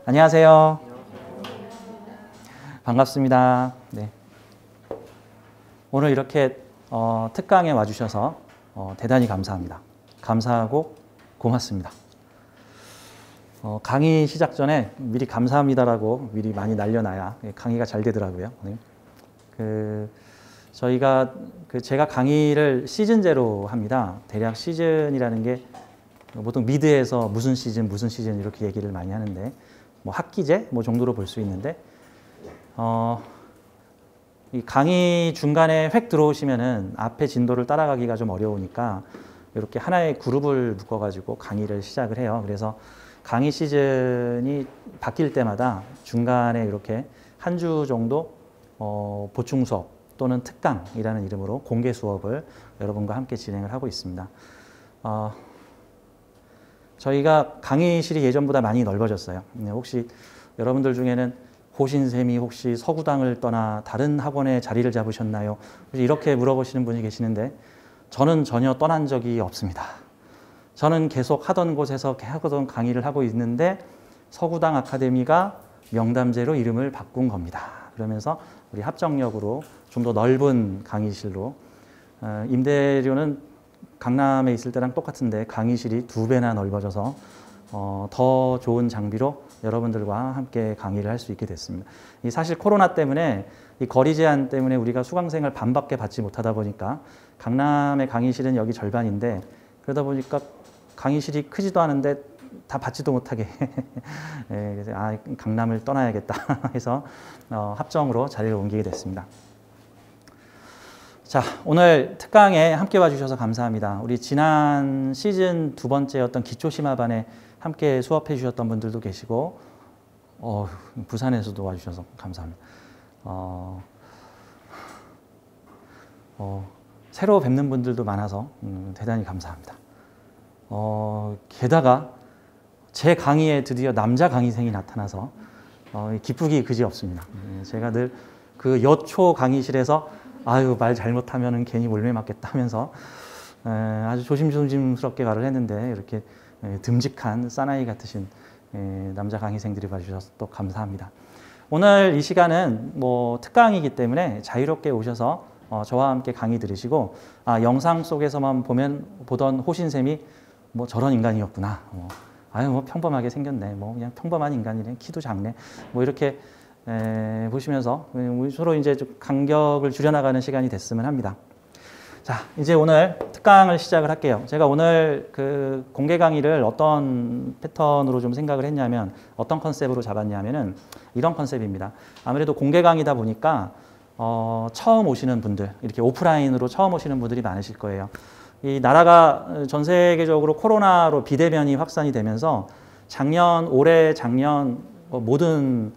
안녕하세요. 반갑습니다. 네. 오늘 이렇게 특강에 와주셔서 대단히 감사합니다. 감사하고 고맙습니다. 강의 시작 전에 미리 감사합니다라고 미리 많이 날려놔야 강의가 잘 되더라고요. 네. 제가 강의를 시즌제로 합니다. 대략 시즌이라는 게 보통 미드에서 무슨 시즌 이렇게 얘기를 많이 하는데 뭐 학기제 뭐 정도로 볼 수 있는데 이 강의 중간에 획 들어오시면은 앞에 진도를 따라가기가 좀 어려우니까 이렇게 하나의 그룹을 묶어가지고 강의를 시작을 해요. 그래서 강의 시즌이 바뀔 때마다 중간에 이렇게 한 주 정도 보충 수업 또는 특강이라는 이름으로 공개 수업을 여러분과 함께 진행을 하고 있습니다. 저희가 강의실이 예전보다 많이 넓어졌어요. 혹시 여러분들 중에는 호신쌤이 혹시 서구당을 떠나 다른 학원에 자리를 잡으셨나요? 이렇게 물어보시는 분이 계시는데 저는 전혀 떠난 적이 없습니다. 저는 계속 하던 곳에서 하던 강의를 하고 있는데 서구당 아카데미가 명담제로 이름을 바꾼 겁니다. 그러면서 우리 합정역으로 좀 더 넓은 강의실로 임대료는 강남에 있을 때랑 똑같은데 강의실이 2배나 넓어져서 더 좋은 장비로 여러분들과 함께 강의를 할 수 있게 됐습니다. 사실 코로나 때문에 이 거리 제한 때문에 우리가 수강생을 반밖에 받지 못하다 보니까 강남의 강의실은 여기 절반인데 그러다 보니까 강의실이 크지도 않은데 다 받지도 못하게 그래서 강남을 떠나야겠다 해서 합정으로 자리를 옮기게 됐습니다. 자, 오늘 특강에 함께 와주셔서 감사합니다. 우리 지난 시즌 2번째였던 기초심화반에 함께 수업해 주셨던 분들도 계시고 부산에서도 와주셔서 감사합니다. 새로 뵙는 분들도 많아서 대단히 감사합니다. 게다가 제 강의에 드디어 남자 강의생이 나타나서 기쁘기 그지없습니다. 제가 늘 그 여초 강의실에서 말 잘못하면 괜히 몰매 맞겠다 하면서 아주 조심스럽게 말을 했는데 이렇게 듬직한 사나이 같으신 남자 강의생들이 봐주셔서 또 감사합니다. 오늘 이 시간은 뭐 특강이기 때문에 자유롭게 오셔서 저와 함께 강의 들으시고 영상 속에서만 보던 호신쌤이 뭐 저런 인간이었구나. 뭐 평범하게 생겼네. 뭐 그냥 평범한 인간이네. 키도 작네. 뭐 이렇게 보시면서 서로 이제 좀 간격을 줄여나가는 시간이 됐으면 합니다. 자, 이제 오늘 특강을 시작을 할게요. 제가 오늘 그 공개 강의를 어떤 패턴으로 좀 생각을 했냐면 어떤 컨셉으로 잡았냐면은 이런 컨셉입니다. 아무래도 공개 강의다 보니까 처음 오시는 분들, 이렇게 오프라인으로 처음 오시는 분들이 많으실 거예요. 이 나라가 전 세계적으로 코로나로 비대면이 확산이 되면서 올해 작년 모든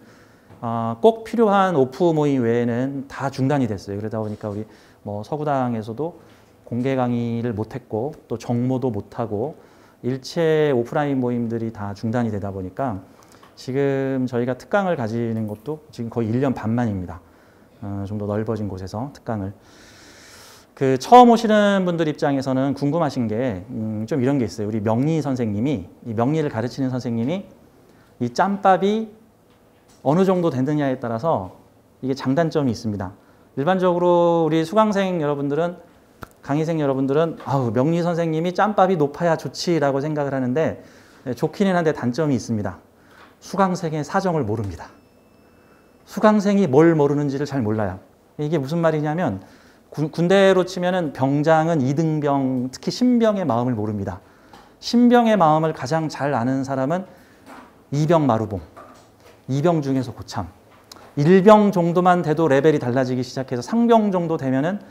꼭 필요한 오프 모임 외에는 다 중단이 됐어요. 그러다 보니까 우리 뭐 서구당에서도 공개 강의를 못했고 또 정모도 못하고 일체 오프라인 모임들이 다 중단이 되다 보니까 지금 저희가 특강을 가지는 것도 지금 거의 1년 반 만입니다. 좀 더 넓어진 곳에서 특강을. 그 처음 오시는 분들 입장에서는 궁금하신 게 좀 이런 게 있어요. 우리 명리 선생님이, 이 명리를 가르치는 선생님이 이 짬밥이 어느 정도 되느냐에 따라서 이게 장단점이 있습니다. 일반적으로 우리 수강생 여러분들은, 강의생 여러분들은 명리 선생님이 짬밥이 높아야 좋지라고 생각을 하는데 좋기는 한데 단점이 있습니다. 수강생의 사정을 모릅니다. 수강생이 뭘 모르는지를 잘 몰라요. 이게 무슨 말이냐면 군대로 치면은 병장은 이등병, 특히 신병의 마음을 모릅니다. 신병의 마음을 가장 잘 아는 사람은 이병 마루봉, 이병 중에서 고참. 1병 정도만 돼도 레벨이 달라지기 시작해서 상병 정도 되면은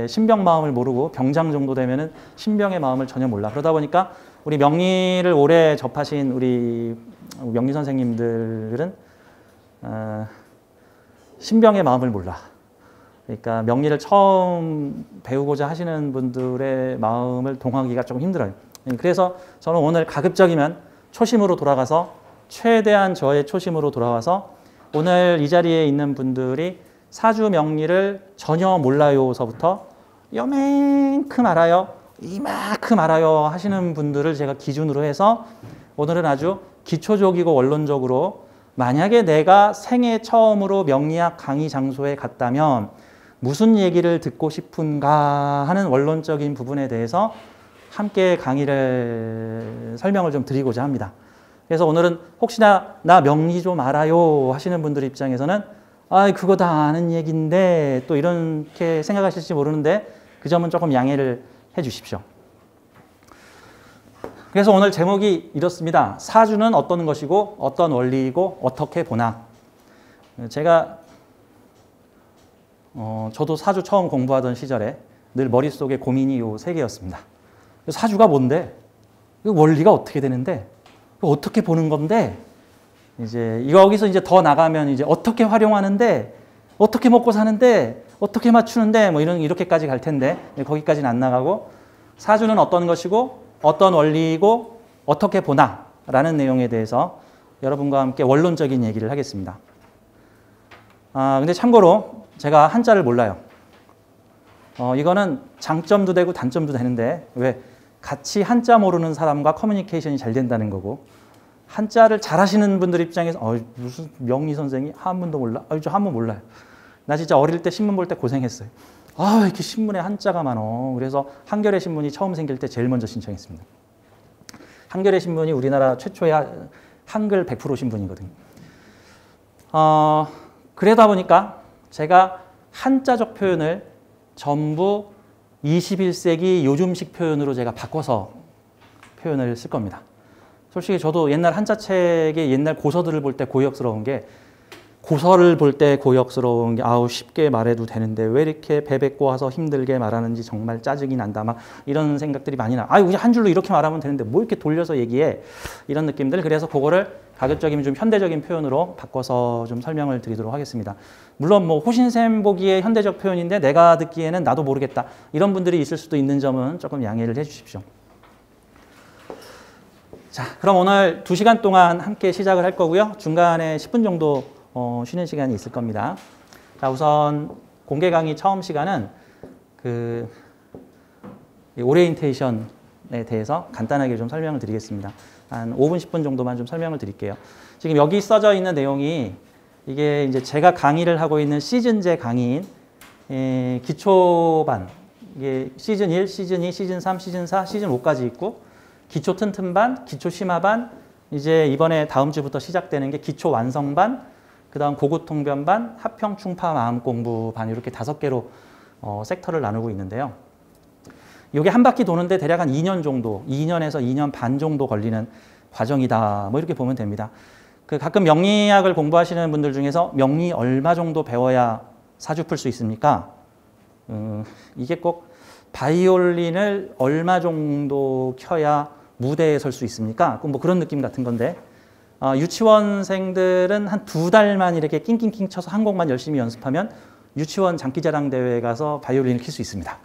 신병 마음을 모르고 병장 정도 되면은 신병의 마음을 전혀 몰라. 그러다 보니까 우리 명리를 오래 접하신 우리 명리 선생님들은 신병의 마음을 몰라. 그러니까 명리를 처음 배우고자 하시는 분들의 마음을 동하기가 조금 힘들어요. 그래서 저는 오늘 가급적이면 초심으로 돌아가서 최대한 저의 초심으로 돌아와서 오늘 이 자리에 있는 분들이 사주 명리를 전혀 몰라요서부터 요만큼 알아요, 이만큼 알아요 하시는 분들을 제가 기준으로 해서 오늘은 아주 기초적이고 원론적으로 만약에 내가 생애 처음으로 명리학 강의 장소에 갔다면 무슨 얘기를 듣고 싶은가 하는 원론적인 부분에 대해서 함께 강의를 설명을 좀 드리고자 합니다. 그래서 오늘은 혹시나 나 명리 좀 알아요 하시는 분들 입장에서는 아, 그거 다 아는 얘기인데 또 이렇게 생각하실지 모르는데 그 점은 조금 양해를 해 주십시오. 그래서 오늘 제목이 이렇습니다. 사주는 어떤 것이고 어떤 원리이고 어떻게 보나. 제가 저도 사주 처음 공부하던 시절에 늘 머릿속에 고민이 요 세 개였습니다. 사주가 뭔데? 원리가 어떻게 되는데? 어떻게 보는 건데? 이제 여기서 이제 더 나가면 이제 어떻게 활용하는데? 어떻게 먹고 사는데? 어떻게 맞추는데? 뭐 이렇게까지 갈 텐데 거기까지는 안 나가고 사주는 어떤 것이고 어떤 원리이고 어떻게 보나 라는 내용에 대해서 여러분과 함께 원론적인 얘기를 하겠습니다. 근데 참고로 제가 한자를 몰라요. 이거는 장점도 되고 단점도 되는데 왜 같이 한자 모르는 사람과 커뮤니케이션이 잘 된다는 거고 한자를 잘하시는 분들 입장에서 무슨 명리 선생이 한문도 몰라? 저 한문 몰라요. 나 진짜 어릴 때 신문 볼 때 고생했어요. 이렇게 신문에 한자가 많어. 그래서 한겨레 신문이 처음 생길 때 제일 먼저 신청했습니다. 한겨레 신문이 우리나라 최초의 한글 100% 신문이거든요. 그러다 보니까 제가 한자적 표현을 전부 21세기 요즘식 표현으로 제가 바꿔서 표현을 쓸 겁니다. 솔직히 저도 옛날 한자책의 옛날 고서들을 볼 때 고역스러운 게 고서를 볼 때 고역스러운 게 쉽게 말해도 되는데 왜 이렇게 베베고 와서 힘들게 말하는지 정말 짜증이 난다. 막 이런 생각들이 많이 나. 그냥 한 줄로 이렇게 말하면 되는데 뭐 이렇게 돌려서 얘기해. 이런 느낌들. 그래서 그거를 가급적이면 좀 현대적인 표현으로 바꿔서 좀 설명을 드리도록 하겠습니다. 물론 뭐 호신쌤 보기에 현대적 표현인데 내가 듣기에는 나도 모르겠다. 이런 분들이 있을 수도 있는 점은 조금 양해를 해 주십시오. 자, 그럼 오늘 2시간 동안 함께 시작을 할 거고요. 중간에 10분 정도 쉬는 시간이 있을 겁니다. 자, 우선 공개 강의 처음 시간은 오리엔테이션에 대해서 간단하게 좀 설명을 드리겠습니다. 한 5분, 10분 정도만 좀 설명을 드릴게요. 지금 여기 써져 있는 내용이 이게 이제 제가 강의를 하고 있는 시즌제 강의인 기초반, 이게 시즌 1, 시즌 2, 시즌 3, 시즌 4, 시즌 5까지 있고 기초 튼튼반, 기초 심화반, 이제 이번에 다음 주부터 시작되는 게 기초 완성반, 그 다음 고급 통변반, 합평 충파 마음 공부반 이렇게 5개로 섹터를 나누고 있는데요. 이게 한 바퀴 도는데 대략 한 2년 정도, 2년에서 2년 반 정도 걸리는 과정이다. 뭐 이렇게 보면 됩니다. 가끔 명리학을 공부하시는 분들 중에서 명리 얼마 정도 배워야 사주 풀 수 있습니까? 이게 꼭 바이올린을 얼마 정도 켜야 무대에 설 수 있습니까? 뭐 그런 느낌 같은 건데 유치원생들은 한 2달만 이렇게 낑낑낑 쳐서 한 곡만 열심히 연습하면 유치원 장기자랑 대회에 가서 바이올린을 킬 수 있습니다.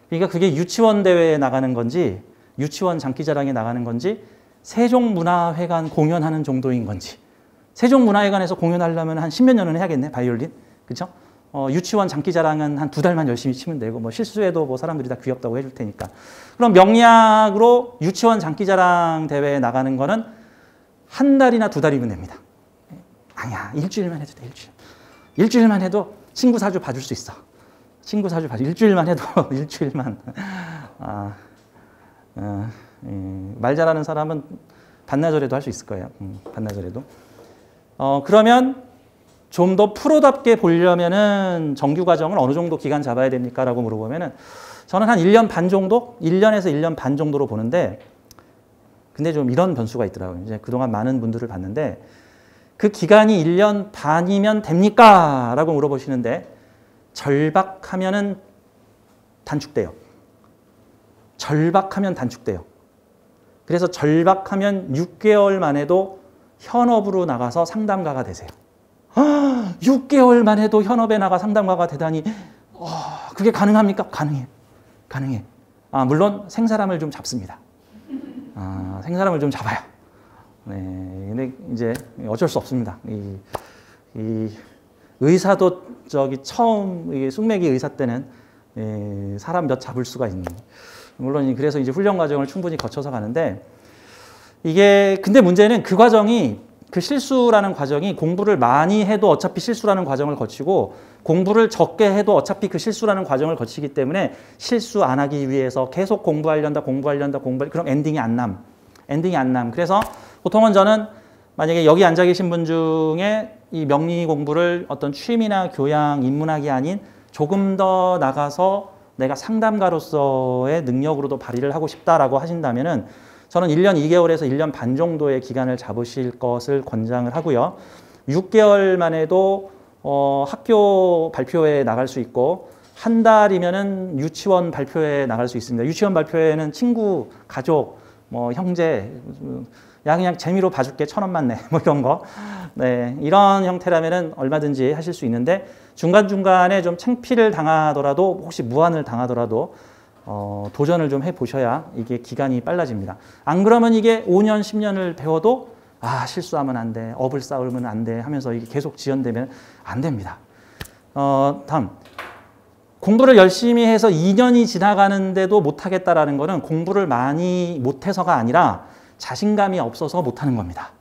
그러니까 그게 유치원 대회에 나가는 건지 유치원 장기자랑에 나가는 건지 세종문화회관 공연하는 정도인 건지 세종문화회관에서 공연하려면 한 10몇 년은 해야겠네, 바이올린. 그렇죠? 유치원 장기자랑은 한 2달만 열심히 치면 되고 뭐 실수해도 뭐 사람들이 다 귀엽다고 해줄 테니까. 그럼 명리학으로 유치원 장기자랑 대회에 나가는 거는 한 달이나 2달이면 됩니다. 아니야, 일주일만 해도 돼, 일주일. 일주일만 해도 친구 사주 봐줄 수 있어. 친구 사주 봐줄 일주일만 해도 일주일만. 말 잘하는 사람은 반나절에도 할 수 있을 거예요. 반나절에도. 그러면 좀 더 프로답게 보려면은 정규 과정을 어느 정도 기간 잡아야 됩니까? 라고 물어보면은 저는 한 1년 반 정도? 1년에서 1년 반 정도로 보는데 근데 좀 이런 변수가 있더라고요. 이제 그동안 많은 분들을 봤는데 그 기간이 1년 반이면 됩니까? 라고 물어보시는데 절박하면은 단축돼요. 절박하면 단축돼요. 그래서 절박하면 6개월만 해도 현업으로 나가서 상담가가 되세요. 6개월만 해도 현업에 나가 상담가가 되다니 그게 가능합니까? 가능해요. 가능해. 물론 생사람을 좀 잡습니다. 생사람을 좀 잡아요. 네, 근데 이제 어쩔 수 없습니다. 이 의사도 처음 숙매기 의사 때는 사람 몇 잡을 수가 있는. 물론 그래서 이제 훈련 과정을 충분히 거쳐서 가는데 이게 근데 문제는 그 과정이 그 실수라는 과정이 공부를 많이 해도 어차피 실수라는 과정을 거치고 공부를 적게 해도 어차피 그 실수라는 과정을 거치기 때문에 실수 안 하기 위해서 계속 공부하려다 그럼 엔딩이 안 남. 그래서 보통은 저는 만약에 여기 앉아 계신 분 중에 이 명리 공부를 어떤 취미나 교양, 인문학이 아닌 조금 더 나가서 내가 상담가로서의 능력으로도 발휘를 하고 싶다라고 하신다면은 저는 1년 2개월에서 1년 반 정도의 기간을 잡으실 것을 권장을 하고요. 6개월만 해도 학교 발표회에 나갈 수 있고 한 달이면은 유치원 발표회에 나갈 수 있습니다. 유치원 발표회는 친구, 가족, 뭐 형제, 야 그냥 재미로 봐줄게 1,000원만 내 뭐 이런 거. 네, 이런 형태라면은 얼마든지 하실 수 있는데 중간중간에 좀 창피를 당하더라도 혹시 무안을 당하더라도 도전을 좀 해보셔야 이게 기간이 빨라집니다. 안 그러면 이게 5년, 10년을 배워도 실수하면 안 돼, 업을 쌓으면 안 돼 하면서 이게 계속 지연되면 안 됩니다. 다음. 공부를 열심히 해서 2년이 지나가는데도 못하겠다라는 거는 공부를 많이 못해서가 아니라 자신감이 없어서 못하는 겁니다.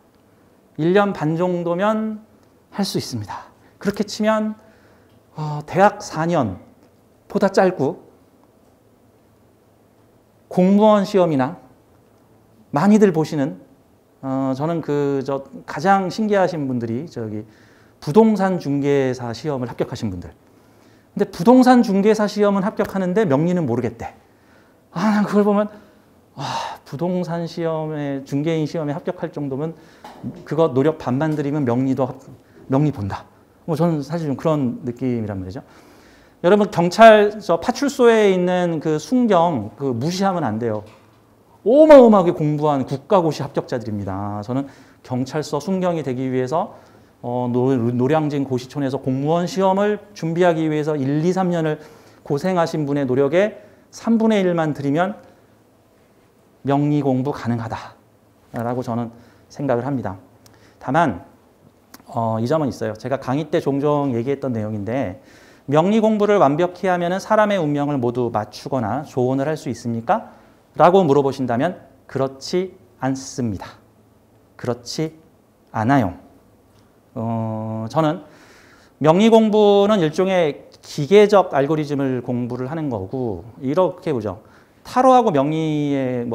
1년 반 정도면 할 수 있습니다. 그렇게 치면 대학 4년보다 짧고 공무원 시험이나 많이들 보시는 저는 가장 신기하신 분들이 부동산 중개사 시험을 합격하신 분들. 근데 부동산 중개사 시험은 합격하는데 명리는 모르겠대. 난 그걸 보면 부동산 시험에 중개인 시험에 합격할 정도면 그거 노력 반만 들이면 명리 본다. 저는 사실 좀 그런 느낌이란 말이죠. 여러분 파출소에 있는 그 순경 무시하면 안 돼요. 어마어마하게 공부한 국가고시 합격자들입니다. 저는 경찰서 순경이 되기 위해서 노량진 고시촌에서 공무원 시험을 준비하기 위해서 1, 2, 3년을 고생하신 분의 노력에 3분의 1만 들이면 명리 공부 가능하다라고 저는 생각을 합니다. 다만 이 점은 있어요. 제가 강의 때 종종 얘기했던 내용인데 명리 공부를 완벽히 하면 사람의 운명을 모두 맞추거나 조언을 할 수 있습니까? 라고 물어보신다면 그렇지 않습니다. 그렇지 않아요. 저는 명리 공부는 일종의 기계적 알고리즘을 공부를 하는 거고 이렇게 보죠. 타로하고 명리의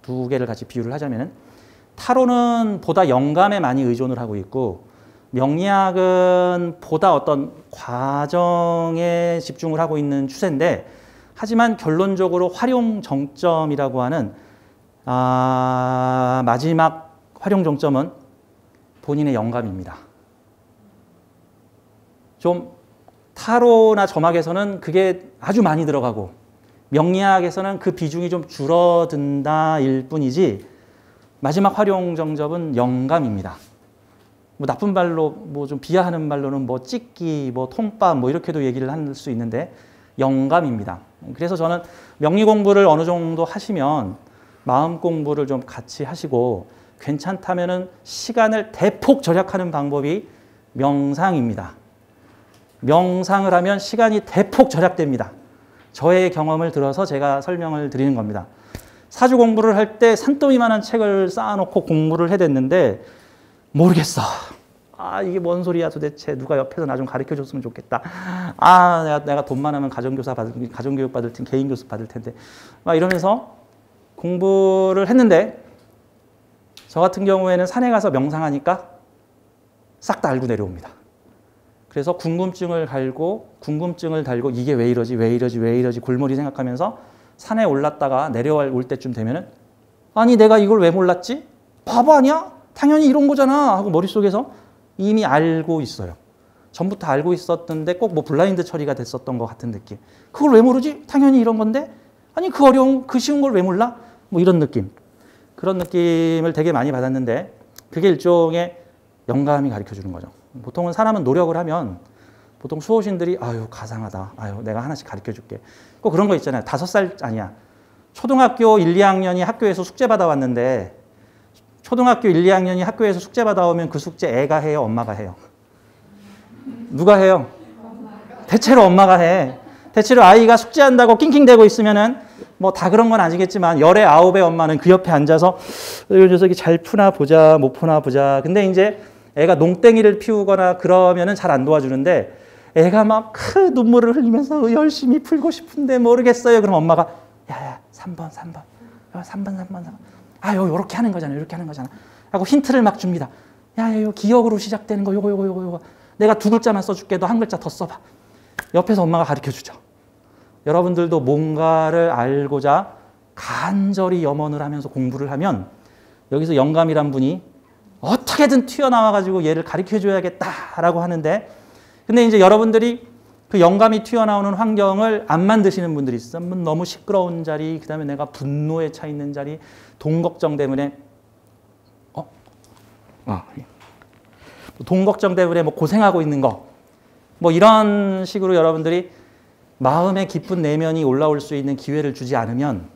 두 개를 같이 비유를 하자면은 타로는 보다 영감에 많이 의존을 하고 있고 명리학은 보다 어떤 과정에 집중을 하고 있는 추세인데 하지만 결론적으로 활용 정점이라고 하는 마지막 활용 정점은 본인의 영감입니다. 좀 타로나 점학에서는 그게 아주 많이 들어가고 명리학에서는 그 비중이 좀 줄어든다일 뿐이지 마지막 활용 정점은 영감입니다. 나쁜 말로 좀 비하하는 말로는 찍기, 통밥 이렇게도 얘기를 할 수 있는데 영감입니다. 그래서 저는 명리 공부를 어느 정도 하시면 마음 공부를 좀 같이 하시고 괜찮다면은 시간을 대폭 절약하는 방법이 명상입니다. 명상을 하면 시간이 대폭 절약됩니다. 저의 경험을 들어서 제가 설명을 드리는 겁니다. 사주 공부를 할 때 산더미만한 책을 쌓아놓고 공부를 해댔는데 모르겠어. 이게 뭔 소리야 도대체. 누가 옆에서 나 좀 가르쳐줬으면 좋겠다. 내가 돈 많으면 가정교육 받을 텐데, 개인교습 받을 텐데. 이러면서 공부를 했는데 저 같은 경우에는 산에 가서 명상하니까 싹 다 알고 내려옵니다. 그래서 궁금증을 달고 이게 왜 이러지 골머리 생각하면서 산에 올랐다가 내려올 때쯤 되면은 내가 이걸 왜 몰랐지? 바보 아니야? 당연히 이런 거잖아 하고 머릿속에서 이미 알고 있어요. 전부터 알고 있었는데 꼭 블라인드 처리가 됐었던 것 같은 느낌. 그걸 왜 모르지? 당연히 이런 건데? 그 쉬운 걸 왜 몰라? 이런 느낌. 그런 느낌을 되게 많이 받았는데 그게 일종의 영감이 가르쳐주는 거죠. 보통은 사람은 노력을 하면 보통 수호신들이 가상하다. 내가 하나씩 가르쳐줄게. 꼭 그런 거 있잖아요. 5살 아니야. 초등학교 1, 2학년이 학교에서 숙제 받아왔는데 초등학교 1, 2학년이 학교에서 숙제 받아오면 그 숙제 애가 해요? 엄마가 해요? 누가 해요? 대체로 엄마가 해. 대체로 아이가 숙제한다고 낑낑대고 있으면은 뭐 다 그런 건 아니겠지만 열의 아홉의 엄마는 그 옆에 앉아서 이 녀석이 잘 푸나 보자, 못 푸나 보자. 근데 이제 애가 농땡이를 피우거나 그러면은 잘 안 도와주는데 애가 막 눈물을 흘리면서 열심히 풀고 싶은데 모르겠어요. 그럼 엄마가 야야 3번 3번 아 요렇게 하는 거잖아. 이렇게 하는 거잖아. 하고 힌트를 막 줍니다. 야야 요 기억으로 시작되는 거 요거 내가 두 글자만 써줄게. 너 한 글자 더 써봐. 옆에서 엄마가 가르쳐주죠. 여러분들도 뭔가를 알고자 간절히 염원을 하면서 공부를 하면 여기서 영감이란 분이 어떻게든 튀어나와가지고 얘를 가르쳐줘야겠다라고 하는데 근데 이제 여러분들이 그 영감이 튀어나오는 환경을 안 만드시는 분들이 있어요. 너무 시끄러운 자리, 그 다음에 내가 분노에 차 있는 자리, 돈 걱정 때문에 돈 걱정 때문에 뭐 고생하고 있는 거 뭐 이런 식으로 여러분들이 마음의 깊은 내면이 올라올 수 있는 기회를 주지 않으면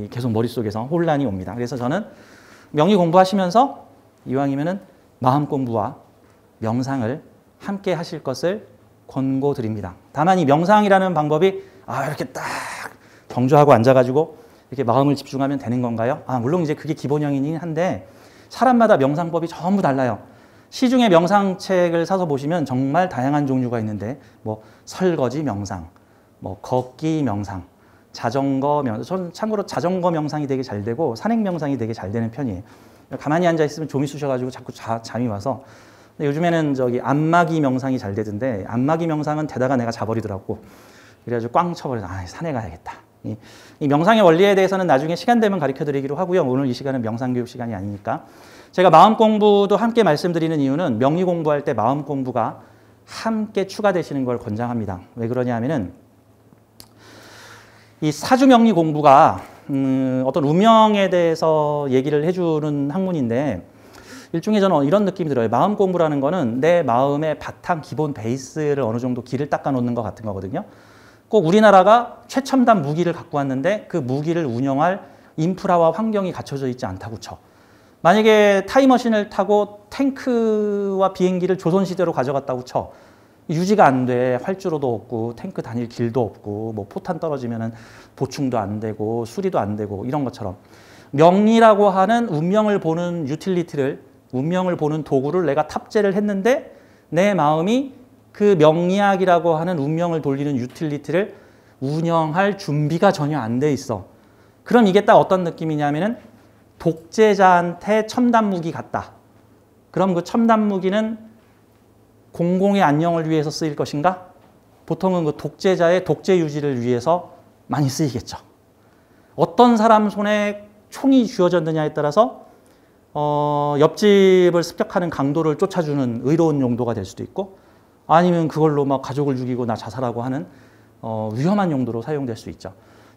계속 머릿속에서 혼란이 옵니다. 그래서 저는 명의 공부하시면서 이왕이면은 마음 공부와 명상을 함께 하실 것을 권고드립니다. 다만 이 명상이라는 방법이 이렇게 딱 정조하고 앉아가지고 이렇게 마음을 집중하면 되는 건가요? 물론 이제 그게 기본형이긴 한데 사람마다 명상법이 전부 달라요. 시중에 명상책을 사서 보시면 정말 다양한 종류가 있는데 뭐 설거지 명상, 뭐 걷기 명상, 자전거 명상. 저는 참고로 자전거 명상이 되게 잘 되고 산행 명상이 되게 잘 되는 편이에요. 가만히 앉아 있으면 좀이 쑤셔가지고 자꾸 잠이 와서. 근데 요즘에는 안마기 명상이 잘 되던데 안마기 명상은 되다가 내가 자버리더라고. 그래가지고 꽝 쳐버려서 산에 가야겠다. 이 명상의 원리에 대해서는 나중에 시간 되면 가르쳐드리기로 하고요. 오늘 이 시간은 명상교육 시간이 아니니까. 제가 마음 공부도 함께 말씀드리는 이유는 명의 공부할 때 마음 공부가 함께 추가되시는 걸 권장합니다. 왜 그러냐 하면은 이 사주명리 공부가 어떤 운명에 대해서 얘기를 해주는 학문인데 일종의 저는 이런 느낌이 들어요. 마음 공부라는 거는 내 마음의 바탕 기본 베이스를 어느 정도 길을 닦아 놓는 것 같은 거거든요. 꼭 우리나라가 최첨단 무기를 갖고 왔는데 그 무기를 운영할 인프라와 환경이 갖춰져 있지 않다고 쳐. 만약에 타임머신을 타고 탱크와 비행기를 조선시대로 가져갔다고 쳐. 유지가 안 돼. 활주로도 없고 탱크 다닐 길도 없고 뭐 포탄 떨어지면은 보충도 안 되고 수리도 안 되고 이런 것처럼 명리라고 하는 운명을 보는 유틸리티를 운명을 보는 도구를 내가 탑재를 했는데 내 마음이 그 명리학이라고 하는 운명을 돌리는 유틸리티를 운영할 준비가 전혀 안 돼 있어. 그럼 이게 딱 어떤 느낌이냐면은 독재자한테 첨단 무기 같다. 그럼 그 첨단 무기는 공공의 안녕을 위해서 쓰일 것인가? 보통은 그 독재자의 독재 유지를 위해서 많이 쓰이겠죠. 어떤 사람 손에 총이 쥐어졌느냐에 따라서 옆집을 습격하는 강도를 쫓아주는 의로운 용도가 될 수도 있고 아니면 그걸로 막 가족을 죽이고 나 자살하고 하는 위험한 용도로 사용될 수 있죠.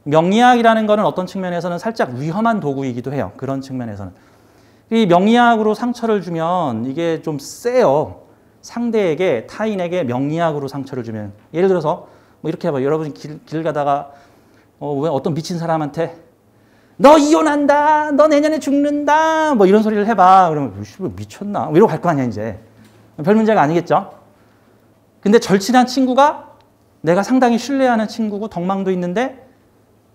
명리학이라는 거는 어떤 측면에서는 살짝 위험한 도구이기도 해요. 그런 측면에서는. 이 명리학으로 상처를 주면 이게 좀 세요. 상대에게, 타인에게 명리학으로 상처를 주면. 예를 들어서 뭐 이렇게 해봐요. 여러분이 길 가다가 왜 어떤 미친 사람한테 너 이혼한다, 너 내년에 죽는다, 뭐 이런 소리를 해봐. 그러면 미쳤나? 이러고 갈 거 아니야 이제. 별 문제가 아니겠죠. 근데 절친한 친구가 내가 상당히 신뢰하는 친구고 덕망도 있는데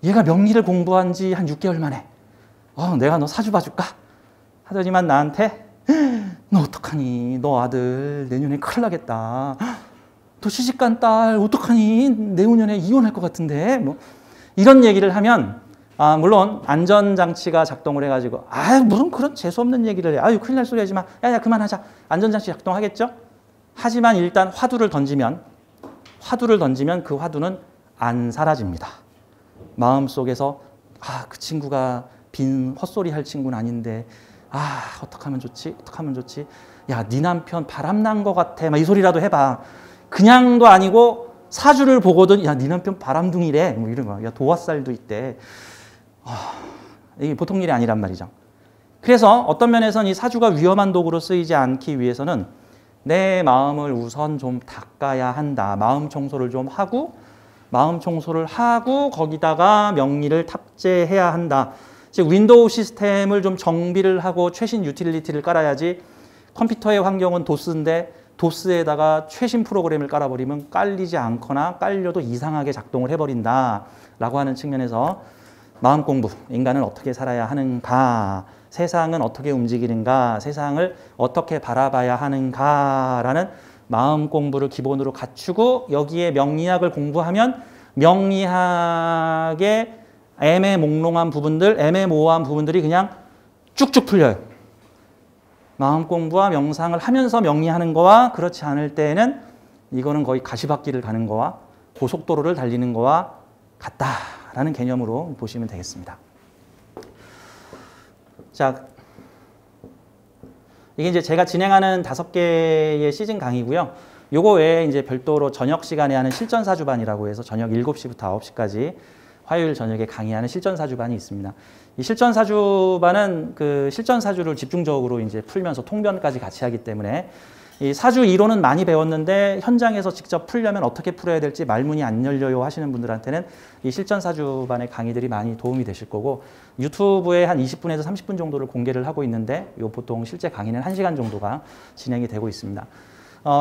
얘가 명리를 공부한 지 한 6개월 만에 내가 너 사주 봐줄까? 하더니만 나한테 너 어떡하니? 너 아들 내년에 큰일 나겠다. 너 시집간 딸 어떡하니? 내후년에 이혼할 것 같은데 뭐 이런 얘기를 하면 물론 안전장치가 작동을 해가지고 무슨 그런 재수없는 얘기를 해. 큰일 날 소리 하지 마. 야 그만하자. 안전장치 작동하겠죠? 하지만 일단 화두를 던지면 그 화두는 안 사라집니다. 마음속에서 그 친구가 빈 헛소리 할 친구는 아닌데 어떡하면 좋지? 어떡하면 좋지? 야, 네 남편 바람난 것 같아. 막 이 소리라도 해봐. 그냥도 아니고 사주를 보거든. 야, 네 남편 바람둥이래. 뭐 이런 거. 야, 도화살도 있대. 이게 보통 일이 아니란 말이죠. 그래서 어떤 면에서는 이 사주가 위험한 도구로 쓰이지 않기 위해서는 내 마음을 우선 좀 닦아야 한다. 마음 청소를 좀 하고 거기다가 명리를 탑재해야 한다. 즉 윈도우 시스템을 좀 정비를 하고 최신 유틸리티를 깔아야지 컴퓨터의 환경은 도스인데 도스에다가 최신 프로그램을 깔아버리면 깔리지 않거나 깔려도 이상하게 작동을 해버린다라고 하는 측면에서 마음 공부, 인간은 어떻게 살아야 하는가, 세상은 어떻게 움직이는가, 세상을 어떻게 바라봐야 하는가라는 마음 공부를 기본으로 갖추고 여기에 명리학을 공부하면 명리학의 애매몽롱한 부분들, 애매모호한 부분들이 그냥 쭉쭉 풀려요. 마음 공부와 명상을 하면서 명리하는 거와 그렇지 않을 때에는 이거는 거의 가시밭길을 가는 거와 고속도로를 달리는 거와 같다라는 개념으로 보시면 되겠습니다. 자, 이게 이제 제가 진행하는 5개의 시즌 강의고요. 요거 외에 이제 별도로 저녁 시간에 하는 실전사주반이라고 해서 저녁 7시부터 9시까지 화요일 저녁에 강의하는 실전사주반이 있습니다. 이 실전사주반은 그 실전사주를 집중적으로 이제 풀면서 통변까지 같이 하기 때문에 이 사주 이론은 많이 배웠는데 현장에서 직접 풀려면 어떻게 풀어야 될지 말문이 안 열려요 하시는 분들한테는 이 실전사주반의 강의들이 많이 도움이 되실 거고 유튜브에 한 20분에서 30분 정도를 공개를 하고 있는데 요 보통 실제 강의는 1시간 정도가 진행이 되고 있습니다.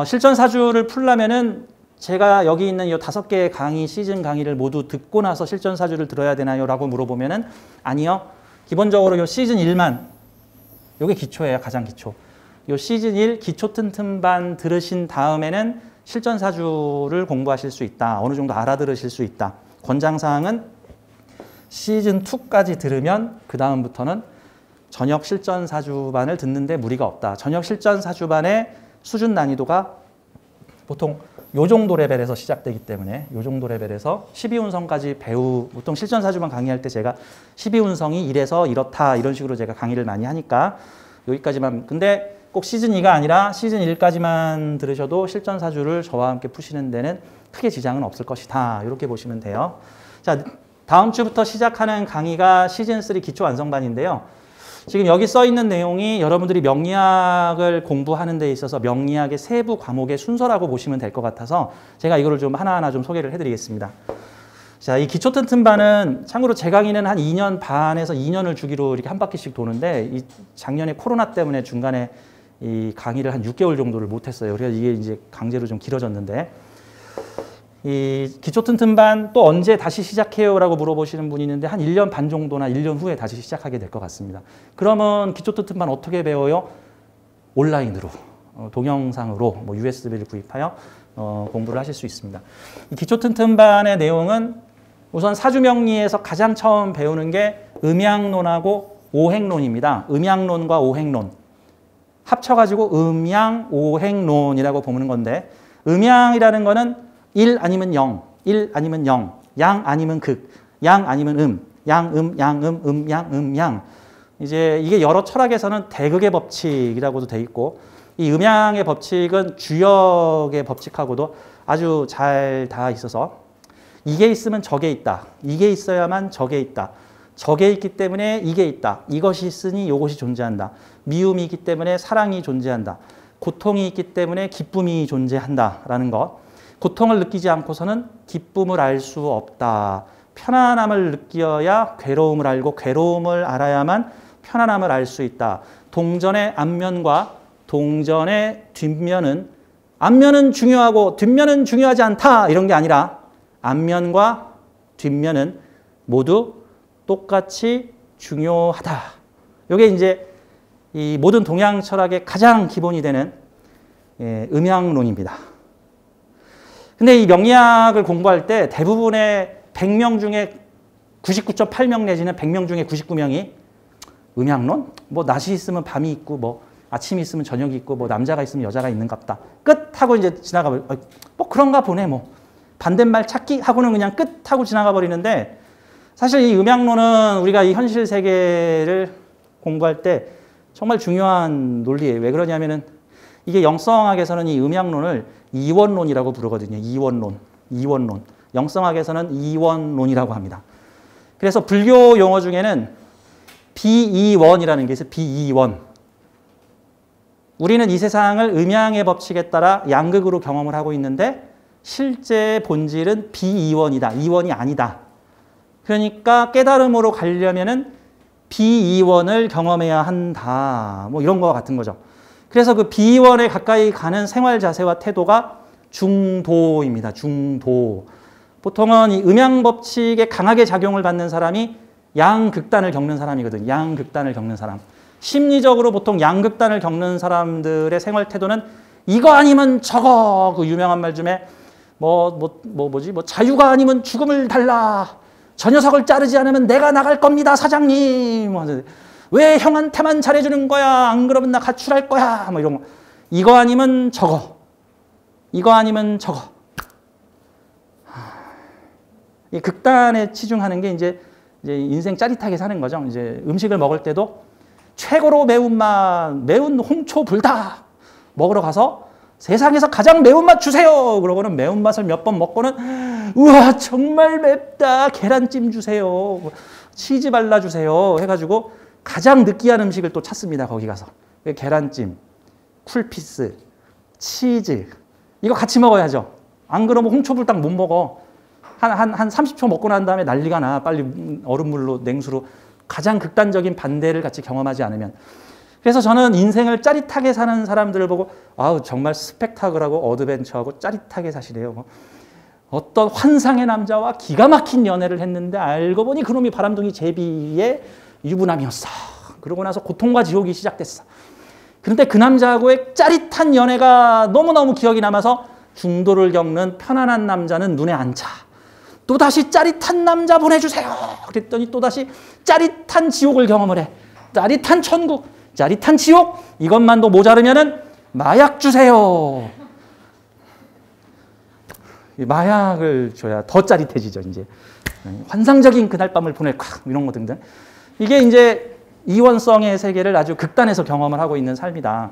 실전사주를 풀려면은 제가 여기 있는 이 5개의 강의, 시즌 강의를 모두 듣고 나서 실전사주를 들어야 되나요? 라고 물어보면은 아니요. 기본적으로 이 시즌 1만, 요게 기초예요. 가장 기초. 요 시즌 1 기초 튼튼반 들으신 다음에는 실전사주를 공부하실 수 있다. 어느 정도 알아들으실 수 있다. 권장사항은 시즌 2까지 들으면 그 다음부터는 저녁 실전사주반을 듣는데 무리가 없다. 저녁 실전사주반의 수준 난이도가 보통 요 정도 레벨에서 시작되기 때문에 요 정도 레벨에서 12운성까지 보통 실전사주반 강의할 때 제가 12운성이 이래서 이렇다 이런 식으로 제가 강의를 많이 하니까 여기까지만. 근데 꼭 시즌 2가 아니라 시즌 1까지만 들으셔도 실전사주를 저와 함께 푸시는 데는 크게 지장은 없을 것이다. 이렇게 보시면 돼요. 자, 다음 주부터 시작하는 강의가 시즌 3 기초 완성반인데요. 지금 여기 써 있는 내용이 여러분들이 명리학을 공부하는 데 있어서 명리학의 세부 과목의 순서라고 보시면 될 것 같아서 제가 이거를 좀 하나하나 좀 소개를 해드리겠습니다. 자, 이 기초 튼튼반은 참고로 제 강의는 한 2년 반에서 2년을 주기로 이렇게 한 바퀴씩 도는데 이 작년에 코로나 때문에 중간에 이 강의를 한 6개월 정도를 못했어요. 그래서 이게 이제 강제로 좀 길어졌는데 이 기초 튼튼반 또 언제 다시 시작해요? 라고 물어보시는 분이 있는데 한 1년 반 정도나 1년 후에 다시 시작하게 될 것 같습니다. 그러면 기초 튼튼반 어떻게 배워요? 온라인으로, 동영상으로 뭐 USB를 구입하여 공부를 하실 수 있습니다. 이 기초 튼튼반의 내용은 우선 사주명리에서 가장 처음 배우는 게 음양론하고 오행론입니다. 음양론과 오행론. 합쳐가지고 음양오행론이라고 보는 건데 음양이라는 거는 1 아니면 0, 1 아니면 0, 양 아니면 극, 양 아니면 양, 양. 이제 이게 여러 철학에서는 대극의 법칙이라고도 돼 있고 이 음양의 법칙은 주역의 법칙하고도 아주 잘 다 있어서 이게 있으면 저게 있다. 이게 있어야만 저게 있다. 저게 있기 때문에 이게 있다. 이것이 있으니 이것이 존재한다. 미움이 있기 때문에 사랑이 존재한다. 고통이 있기 때문에 기쁨이 존재한다라는 것. 고통을 느끼지 않고서는 기쁨을 알 수 없다. 편안함을 느껴야 괴로움을 알고 괴로움을 알아야만 편안함을 알 수 있다. 동전의 앞면과 동전의 뒷면은 앞면은 중요하고 뒷면은 중요하지 않다. 이런 게 아니라 앞면과 뒷면은 모두 똑같이 중요하다. 이게 이제 이 모든 동양 철학의 가장 기본이 되는 음양론입니다. 근데 이 명리학을 공부할 때 대부분의 100명 중에 99.8명 내지는 100명 중에 99명이 음양론? 뭐 낮이 있으면 밤이 있고 뭐 아침이 있으면 저녁이 있고 뭐 남자가 있으면 여자가 있는갑다. 끝 하고 이제 지나가 버려. 뭐 그런가 보네 뭐. 반대말 찾기 하고는 그냥 끝 하고 지나가 버리는데 사실 이 음양론은 우리가 이 현실 세계를 공부할 때 정말 중요한 논리예요. 왜 그러냐면은 이게 영성학에서는 이 음양론을 이원론이라고 부르거든요. 이원론. 영성학에서는 이원론이라고 합니다. 그래서 불교 용어 중에는 비이원이라는 게 있어요. 비이원. 우리는 이 세상을 음양의 법칙에 따라 양극으로 경험을 하고 있는데 실제 본질은 비이원이다. 이원이 아니다. 그러니까 깨달음으로 가려면은 비이원을 경험해야 한다. 뭐 이런 거 같은 거죠. 그래서 그 비원에 가까이 가는 생활 자세와 태도가 중도입니다. 중도. 보통은 이 음양법칙에 강하게 작용을 받는 사람이 양극단을 겪는 사람이거든요. 양극단을 겪는 사람. 심리적으로 보통 양극단을 겪는 사람들의 생활 태도는 이거 아니면 저거. 그 유명한 말 중에 뭐지? 자유가 아니면 죽음을 달라. 저 녀석을 자르지 않으면 내가 나갈 겁니다, 사장님. 왜 형한테만 잘해주는 거야? 안 그러면 나 가출할 거야. 뭐 이런 거. 이거 아니면 저거. 이거 아니면 저거. 이 극단에 치중하는 게 이제 인생 짜릿하게 사는 거죠. 이제 음식을 먹을 때도 최고로 매운맛, 매운 홍초 불닭 먹으러 가서 세상에서 가장 매운맛 주세요. 그러고는 매운맛을 몇 번 먹고는 우와 정말 맵다. 계란찜 주세요. 치즈 발라주세요. 해가지고 가장 느끼한 음식을 또 찾습니다. 거기 가서. 계란찜, 쿨피스, 치즈 이거 같이 먹어야죠. 안 그러면 홍초불닭 못 먹어. 한 30초 먹고 난 다음에 난리가 나. 빨리 얼음물로 냉수로. 가장 극단적인 반대를 같이 경험하지 않으면. 그래서 저는 인생을 짜릿하게 사는 사람들을 보고 아우 정말 스펙타클하고 어드벤처하고 짜릿하게 사시네요. 어떤 환상의 남자와 기가 막힌 연애를 했는데 알고 보니 그놈이 바람둥이 제비의 유부남이었어. 그러고 나서 고통과 지옥이 시작됐어. 그런데 그 남자하고의 짜릿한 연애가 너무너무 기억이 남아서 중도를 겪는 편안한 남자는 눈에 안 차. 또다시 짜릿한 남자 보내주세요. 그랬더니 또다시 짜릿한 지옥을 경험을 해. 짜릿한 천국, 짜릿한 지옥. 이것만도 모자르면은 마약 주세요. 마약을 줘야 더 짜릿해지죠. 이제 환상적인 그날 밤을 보낼 콱 이런 거 등등. 이게 이제 이원성의 세계를 아주 극단에서 경험을 하고 있는 삶이다.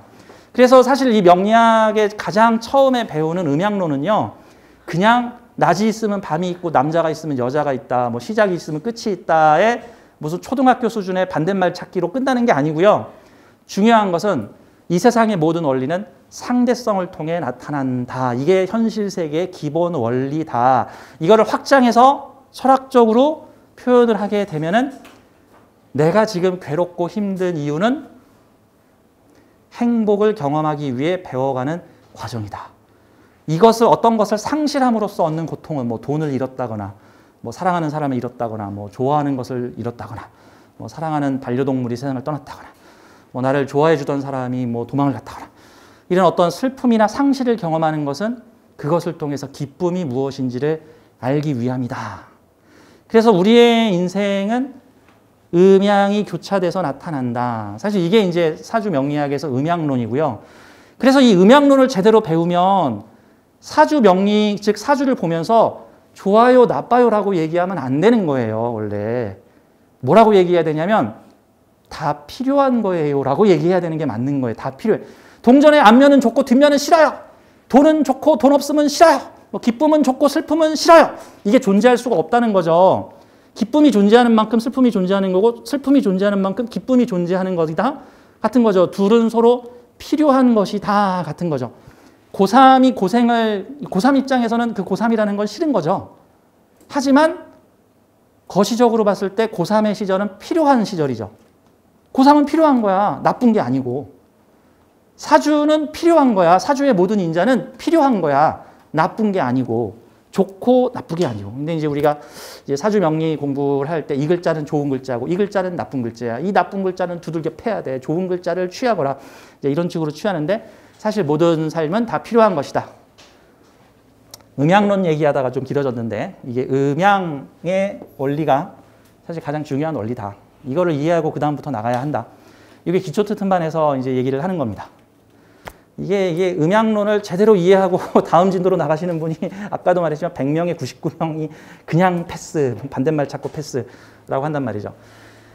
그래서 사실 이 명리학의 가장 처음에 배우는 음양론은요. 그냥 낮이 있으면 밤이 있고 남자가 있으면 여자가 있다. 뭐 시작이 있으면 끝이 있다의 무슨 초등학교 수준의 반대말 찾기로 끝나는 게 아니고요. 중요한 것은 이 세상의 모든 원리는 상대성을 통해 나타난다. 이게 현실 세계의 기본 원리다. 이거를 확장해서 철학적으로 표현을 하게 되면은 내가 지금 괴롭고 힘든 이유는 행복을 경험하기 위해 배워가는 과정이다. 이것을 어떤 것을 상실함으로써 얻는 고통은 뭐 돈을 잃었다거나 뭐 사랑하는 사람을 잃었다거나 뭐 좋아하는 것을 잃었다거나 뭐 사랑하는 반려동물이 세상을 떠났다거나 뭐 나를 좋아해 주던 사람이 뭐 도망을 갔다거나 이런 어떤 슬픔이나 상실을 경험하는 것은 그것을 통해서 기쁨이 무엇인지를 알기 위함이다. 그래서 우리의 인생은 음양이 교차돼서 나타난다. 사실 이게 이제 사주 명리학에서 음양론이고요. 그래서 이 음양론을 제대로 배우면 사주 명리, 즉 사주를 보면서 좋아요, 나빠요라고 얘기하면 안 되는 거예요, 원래. 뭐라고 얘기해야 되냐면 다 필요한 거예요라고 얘기해야 되는 게 맞는 거예요. 다 필요해. 동전의 앞면은 좋고 뒷면은 싫어요. 돈은 좋고 돈 없으면 싫어요. 뭐 기쁨은 좋고 슬픔은 싫어요. 이게 존재할 수가 없다는 거죠. 기쁨이 존재하는 만큼 슬픔이 존재하는 거고 슬픔이 존재하는 만큼 기쁨이 존재하는 것이다. 같은 거죠. 둘은 서로 필요한 것이다. 같은 거죠. 고3 입장에서는 그 고3이라는 건 싫은 거죠. 하지만 거시적으로 봤을 때 고3의 시절은 필요한 시절이죠. 고3은 필요한 거야. 나쁜 게 아니고. 사주는 필요한 거야. 사주의 모든 인자는 필요한 거야. 나쁜 게 아니고. 좋고 나쁘게 아니고. 근데 이제 우리가 이제 사주 명리 공부를 할 때 이 글자는 좋은 글자고 이 글자는 나쁜 글자야. 이 나쁜 글자는 두들겨 패야 돼. 좋은 글자를 취하거라. 이제 이런 식으로 취하는데 사실 모든 삶은 다 필요한 것이다. 음양론 얘기하다가 좀 길어졌는데 이게 음양의 원리가 사실 가장 중요한 원리다. 이거를 이해하고 그 다음부터 나가야 한다. 이게 기초 특훈반에서 이제 얘기를 하는 겁니다. 이게 음양론을 제대로 이해하고 다음 진도로 나가시는 분이 아까도 말했지만 100명에 99명이 그냥 패스, 반대말 찾고 패스라고 한단 말이죠.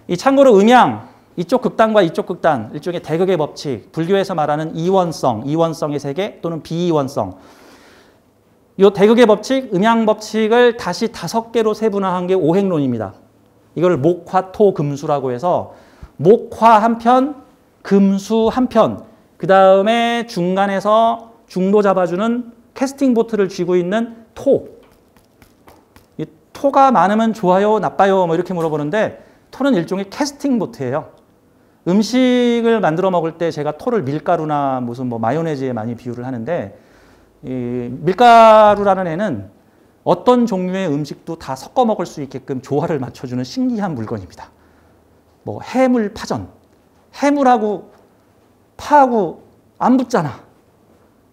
이 참고로 음양, 이쪽 극단과 이쪽 극단, 일종의 대극의 법칙, 불교에서 말하는 이원성, 이원성의 세계 또는 비이원성. 이 대극의 법칙, 음양 법칙을 다시 5개로 세분화한 게 오행론입니다. 이걸 목화, 토, 금수라고 해서 목화 한 편, 금수 한 편, 그 다음에 중간에서 중도 잡아주는 캐스팅 보트를 쥐고 있는 토. 이 토가 많으면 좋아요, 나빠요 뭐 이렇게 물어보는데 토는 일종의 캐스팅 보트예요. 음식을 만들어 먹을 때 제가 토를 밀가루나 무슨 뭐 마요네즈에 많이 비유를 하는데, 이 밀가루라는 애는 어떤 종류의 음식도 다 섞어 먹을 수 있게끔 조화를 맞춰주는 신기한 물건입니다. 뭐 해물 파전, 해물하고 파하고 안 붙잖아.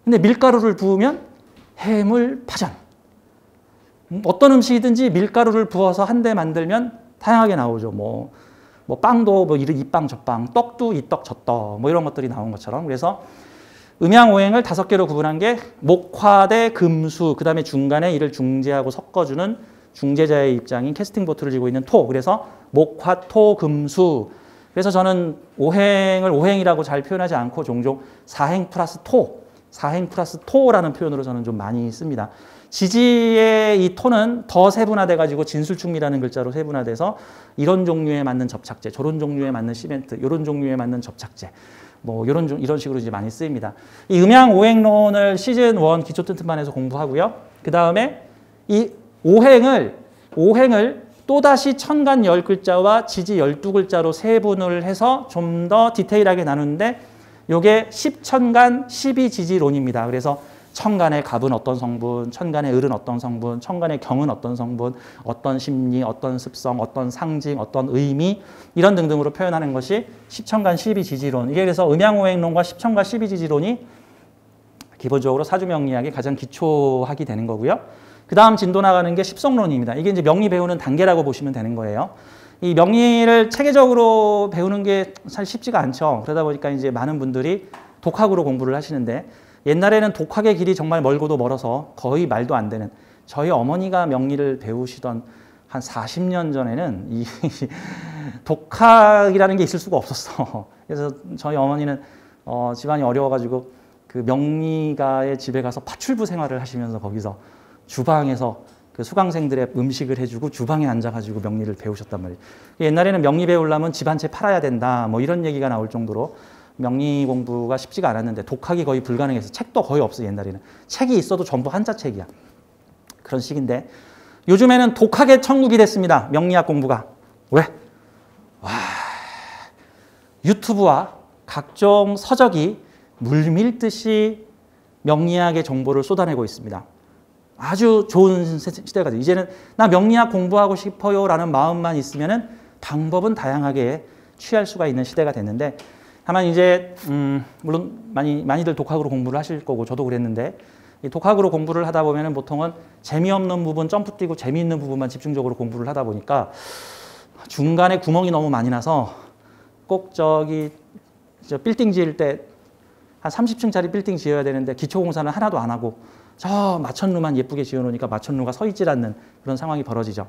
근데 밀가루를 부으면 해물 파전. 어떤 음식이든지 밀가루를 부어서 한데 만들면 다양하게 나오죠. 뭐 빵도 뭐 이 빵 저 빵, 떡도 이 떡 저 떡, 뭐 이런 것들이 나온 것처럼. 그래서 음양오행을 5개로 구분한 게 목화대 금수, 그 다음에 중간에 이를 중재하고 섞어주는 중재자의 입장인 캐스팅 보트를 쥐고 있는 토. 그래서 목화토 금수. 그래서 저는 오행을 오행이라고 잘 표현하지 않고 종종 사행 플러스 토, 사행 플러스 토라는 표현으로 저는 좀 많이 씁니다. 지지의 이 토는 더 세분화돼가지고 진술충미라는 글자로 세분화돼서 이런 종류에 맞는 접착제, 저런 종류에 맞는 시멘트, 이런 종류에 맞는 접착제, 뭐 이런 식으로 이제 많이 쓰입니다. 이 음양 오행론을 시즌 1 기초 튼튼반에서 공부하고요. 그 다음에 이 오행을 또다시 천간 10글자와 지지 12글자로 세분을 해서 좀 더 디테일하게 나누는데, 이게 10천간 12지지론입니다. 그래서 천간의 갑은 어떤 성분, 천간의 을은 어떤 성분, 천간의 경은 어떤 성분, 어떤 심리, 어떤 습성, 어떤 상징, 어떤 의미, 이런 등등으로 표현하는 것이 10천간 12지지론. 이게 그래서 음양오행론과 10천간 12지지론이 기본적으로 사주명리학의 가장 기초학이 되는 거고요. 그 다음 진도 나가는 게 십성론입니다. 이게 이제 명리 배우는 단계라고 보시면 되는 거예요. 이 명리를 체계적으로 배우는 게 사실 쉽지가 않죠. 그러다 보니까 이제 많은 분들이 독학으로 공부를 하시는데, 옛날에는 독학의 길이 정말 멀고도 멀어서 거의 말도 안 되는, 저희 어머니가 명리를 배우시던 한 40년 전에는 이 독학이라는 게 있을 수가 없었어. 그래서 저희 어머니는 집안이 어려워가지고 그 명리가의 집에 가서 파출부 생활을 하시면서 거기서 주방에서 그 수강생들의 음식을 해주고 주방에 앉아가지고 명리를 배우셨단 말이에요. 옛날에는 명리 배우려면 집 한 채 팔아야 된다, 뭐 이런 얘기가 나올 정도로 명리 공부가 쉽지가 않았는데, 독학이 거의 불가능해서 책도 거의 없어요. 옛날에는 책이 있어도 전부 한자책이야. 그런 시기인데, 요즘에는 독학의 천국이 됐습니다. 명리학 공부가. 왜? 와, 유튜브와 각종 서적이 물밀듯이 명리학의 정보를 쏟아내고 있습니다. 아주 좋은 시대가 돼요. 이제는 나 명리학 공부하고 싶어요 라는 마음만 있으면은 방법은 다양하게 취할 수가 있는 시대가 됐는데, 다만 이제 물론 많이들 독학으로 공부를 하실 거고 저도 그랬는데, 이 독학으로 공부를 하다 보면은 보통은 재미없는 부분 점프 뛰고 재미있는 부분만 집중적으로 공부를 하다 보니까 중간에 구멍이 너무 많이 나서, 꼭 저기 저 빌딩 지을 때 한 30층짜리 빌딩 지어야 되는데 기초공사는 하나도 안 하고 저 마천루만 예쁘게 지어놓으니까 마천루가 서 있질 않는 그런 상황이 벌어지죠.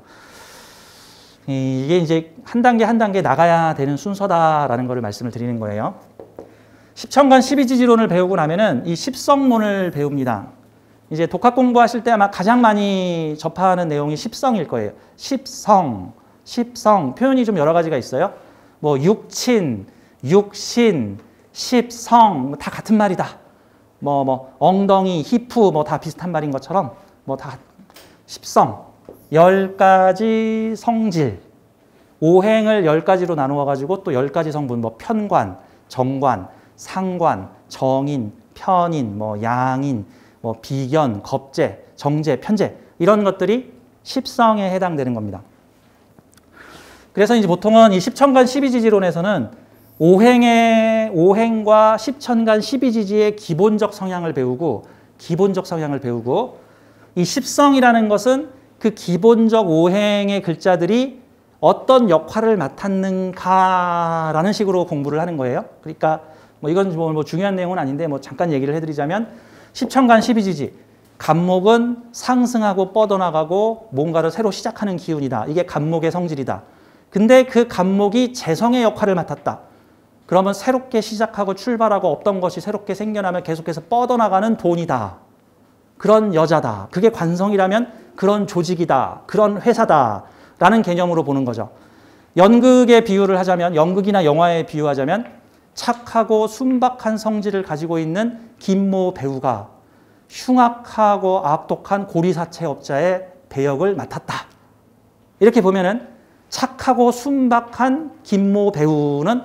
이게 이제 한 단계 한 단계 나가야 되는 순서다라는 것을 말씀을 드리는 거예요. 10천간 12지지론을 배우고 나면은 이 십성론을 배웁니다. 이제 독학 공부하실 때 아마 가장 많이 접하는 내용이 십성일 거예요. 십성 표현이 좀 여러 가지가 있어요. 뭐 육친, 육신, 십성 다 같은 말이다. 뭐 엉덩이, 히프 뭐 다 비슷한 말인 것처럼 뭐 다 십성, 10가지 성질, 오행을 10가지로 나누어 가지고 또 10가지 성분, 뭐 편관, 정관, 상관, 정인, 편인, 뭐 양인, 뭐 비견, 겁재, 정재, 편재, 이런 것들이 십성에 해당되는 겁니다. 그래서 이제 보통은 이 십천간 12지지론에서는 오행과 십천간 12지지의 기본적 성향을 배우고 이 십성이라는 것은 그 기본적 오행의 글자들이 어떤 역할을 맡았는가라는 식으로 공부를 하는 거예요. 그러니까 뭐 이건 뭐 중요한 내용은 아닌데 뭐 잠깐 얘기를 해드리자면, 십천간 12지지, 간목은 상승하고 뻗어나가고 뭔가를 새로 시작하는 기운이다. 이게 간목의 성질이다. 근데 그 간목이 재성의 역할을 맡았다. 그러면 새롭게 시작하고 출발하고 없던 것이 새롭게 생겨나면 계속해서 뻗어나가는 돈이다. 그런 여자다. 그게 관성이라면 그런 조직이다. 그런 회사다. 라는 개념으로 보는 거죠. 연극의 비유를 하자면, 연극이나 영화에 비유하자면 착하고 순박한 성질을 가지고 있는 김모 배우가 흉악하고 악독한 고리사채업자의 배역을 맡았다. 이렇게 보면은 착하고 순박한 김모 배우는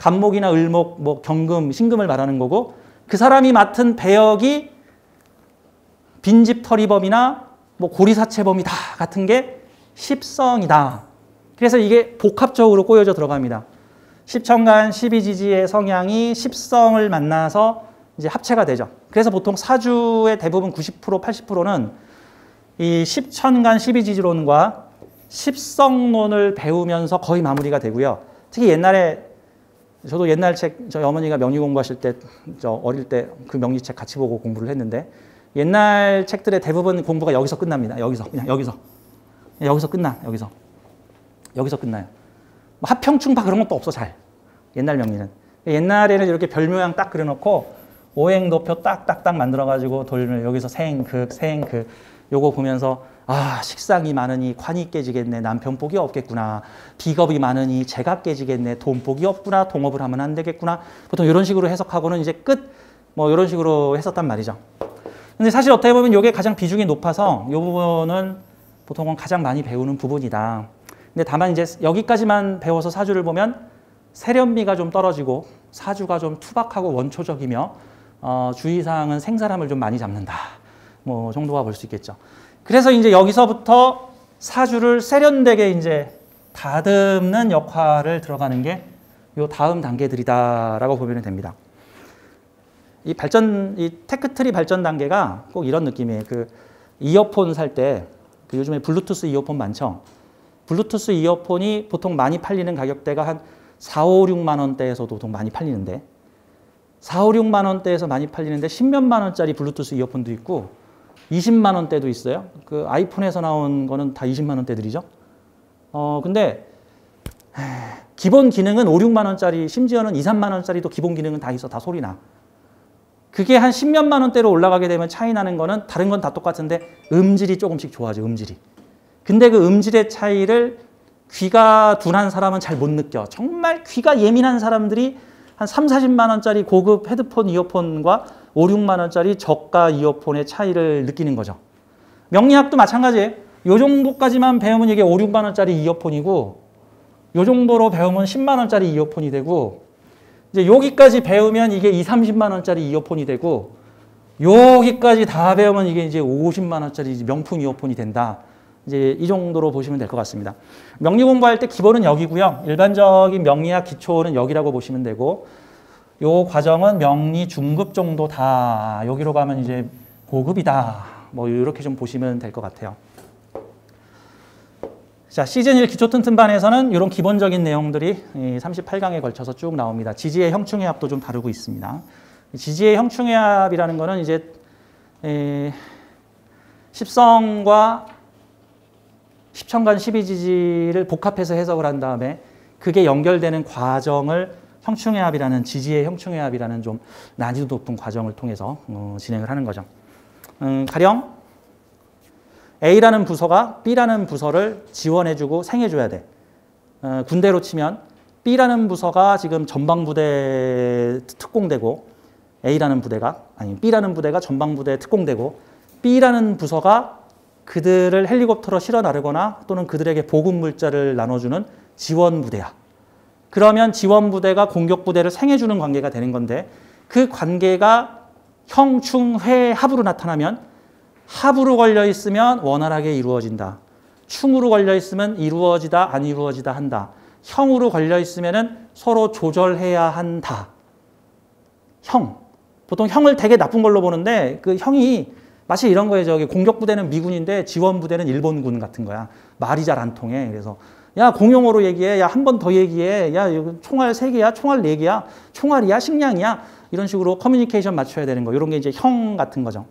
간목이나 을목, 뭐 경금, 신금을 말하는 거고 그 사람이 맡은 배역이 빈집털이범이나 뭐 고리사체범이다 같은 게 십성이다. 그래서 이게 복합적으로 꼬여져 들어갑니다. 십천간, 십이지지의 성향이 십성을 만나서 이제 합체가 되죠. 그래서 보통 사주의 대부분 90%, 80%는 이 십천간, 십이지지론과 십성론을 배우면서 거의 마무리가 되고요. 특히 옛날에 저도 옛날 책, 저희 어머니가 명리 공부하실 때, 저 어릴 때 그 명리책 같이 보고 공부를 했는데 옛날 책들의 대부분 공부가 여기서 끝납니다. 여기서, 그냥 여기서. 여기서 끝나, 여기서. 여기서 끝나요. 뭐 합평충파 그런 것도 없어, 잘. 옛날 명리는. 옛날에는 이렇게 별 모양 딱 그려놓고 오행도표 딱딱딱 만들어가지고 돌면 여기서 생극, 생극. 요거 보면서 아, 식상이 많으니 관이 깨지겠네. 남편 복이 없겠구나. 비겁이 많으니 재가 깨지겠네. 돈 복이 없구나. 동업을 하면 안 되겠구나. 보통 이런 식으로 해석하고는 이제 끝, 뭐 이런 식으로 했었단 말이죠. 근데 사실 어떻게 보면 이게 가장 비중이 높아서 이 부분은 보통은 가장 많이 배우는 부분이다. 근데 다만 이제 여기까지만 배워서 사주를 보면 세련미가 좀 떨어지고 사주가 좀 투박하고 원초적이며 주의사항은 생사람을 좀 많이 잡는다. 뭐 정도가 볼 수 있겠죠. 그래서 이제 여기서부터 사주를 세련되게 이제 다듬는 역할을 들어가는 게 요 다음 단계들이다라고 보면 됩니다. 이 테크트리 발전 단계가 꼭 이런 느낌이에요. 그 이어폰 살 때 그 요즘에 블루투스 이어폰 많죠. 블루투스 이어폰이 보통 많이 팔리는 가격대가 한 4, 5, 6만 원대에서도 보통 많이 팔리는데 4, 5, 6만 원대에서 많이 팔리는데 10몇만 원짜리 블루투스 이어폰도 있고 20만 원대도 있어요. 그 아이폰에서 나온 거는 다 20만 원대들이죠. 근데 기본 기능은 5, 6만 원짜리 심지어는 2, 3만 원짜리도 기본 기능은 다 있어. 다 소리 나. 그게 한 10몇만 원대로 올라가게 되면 차이 나는 거는 다른 건 다 똑같은데 음질이 조금씩 좋아져. 음질이. 근데 그 음질의 차이를 귀가 둔한 사람은 잘 못 느껴. 정말 귀가 예민한 사람들이 한 3, 40만 원짜리 고급 헤드폰 이어폰과 5, 6만 원짜리 저가 이어폰의 차이를 느끼는 거죠. 명리학도 마찬가지예요. 요 정도까지만 배우면 이게 5, 6만 원짜리 이어폰이고 요 정도로 배우면 10만 원짜리 이어폰이 되고 이제 여기까지 배우면 이게 2, 30만 원짜리 이어폰이 되고 여기까지 다 배우면 이게 이제 50만 원짜리 명품 이어폰이 된다. 이제 이 정도로 보시면 될 것 같습니다. 명리 공부할 때 기본은 여기고요. 일반적인 명리학 기초는 여기라고 보시면 되고 요 과정은 명리 중급 정도다. 여기로 가면 이제 고급이다. 뭐 이렇게 좀 보시면 될 것 같아요. 자, 시즌 1 기초 튼튼반에서는 이런 기본적인 내용들이 38강에 걸쳐서 쭉 나옵니다. 지지의 형충해합도 좀 다루고 있습니다. 지지의 형충해합이라는 거는 이제 십성과 십천간 십이지지를 복합해서 해석을 한 다음에 그게 연결되는 과정을 형충해합이라는 지지의 형충해합이라는 좀 난이도 높은 과정을 통해서 진행을 하는 거죠. 가령 A라는 부서가 B라는 부서를 지원해주고 생해줘야 돼. 군대로 치면 B라는 부서가 지금 전방부대 특공대고 B라는 부대가 전방부대 특공대고 B라는 부서가 그들을 헬리콥터로 실어 나르거나 또는 그들에게 보급 물자를 나눠주는 지원 부대야. 그러면 지원 부대가 공격 부대를 생해주는 관계가 되는 건데 그 관계가 형충회합으로 나타나면 합으로 걸려 있으면 원활하게 이루어진다. 충으로 걸려 있으면 이루어지다 안 이루어지다 한다. 형으로 걸려 있으면은 서로 조절해야 한다. 형. 보통 형을 되게 나쁜 걸로 보는데 그 형이 마치 이런 거예요. 저기 공격 부대는 미군인데 지원 부대는 일본군 같은 거야. 말이 잘 안 통해. 그래서 야 공용어로 얘기해. 야 한 번 더 얘기해. 야 총알 3개야. 총알 4개야. 총알이야. 식량이야. 이런 식으로 커뮤니케이션 맞춰야 되는 거. 이런 게 이제 형 같은 거죠.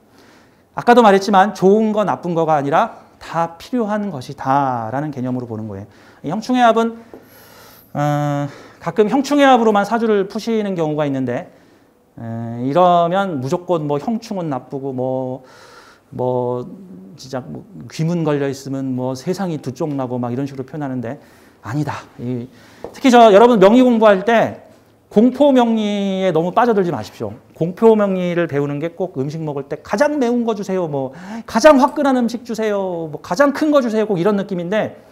아까도 말했지만 좋은 거 나쁜 거가 아니라 다 필요한 것이다라는 개념으로 보는 거예요. 형충해합은 가끔 형충해합으로만 사주를 푸시는 경우가 있는데 이러면 무조건 뭐 형충은 나쁘고 진짜 뭐 귀문 걸려 있으면 뭐 세상이 두 쪽 나고 막 이런 식으로 표현하는데 아니다. 특히 여러분 명리 공부할 때 공포 명리에 너무 빠져들지 마십시오. 공포 명리를 배우는 게 꼭 음식 먹을 때 가장 매운 거 주세요. 뭐 가장 화끈한 음식 주세요. 뭐 가장 큰 거 주세요. 꼭 이런 느낌인데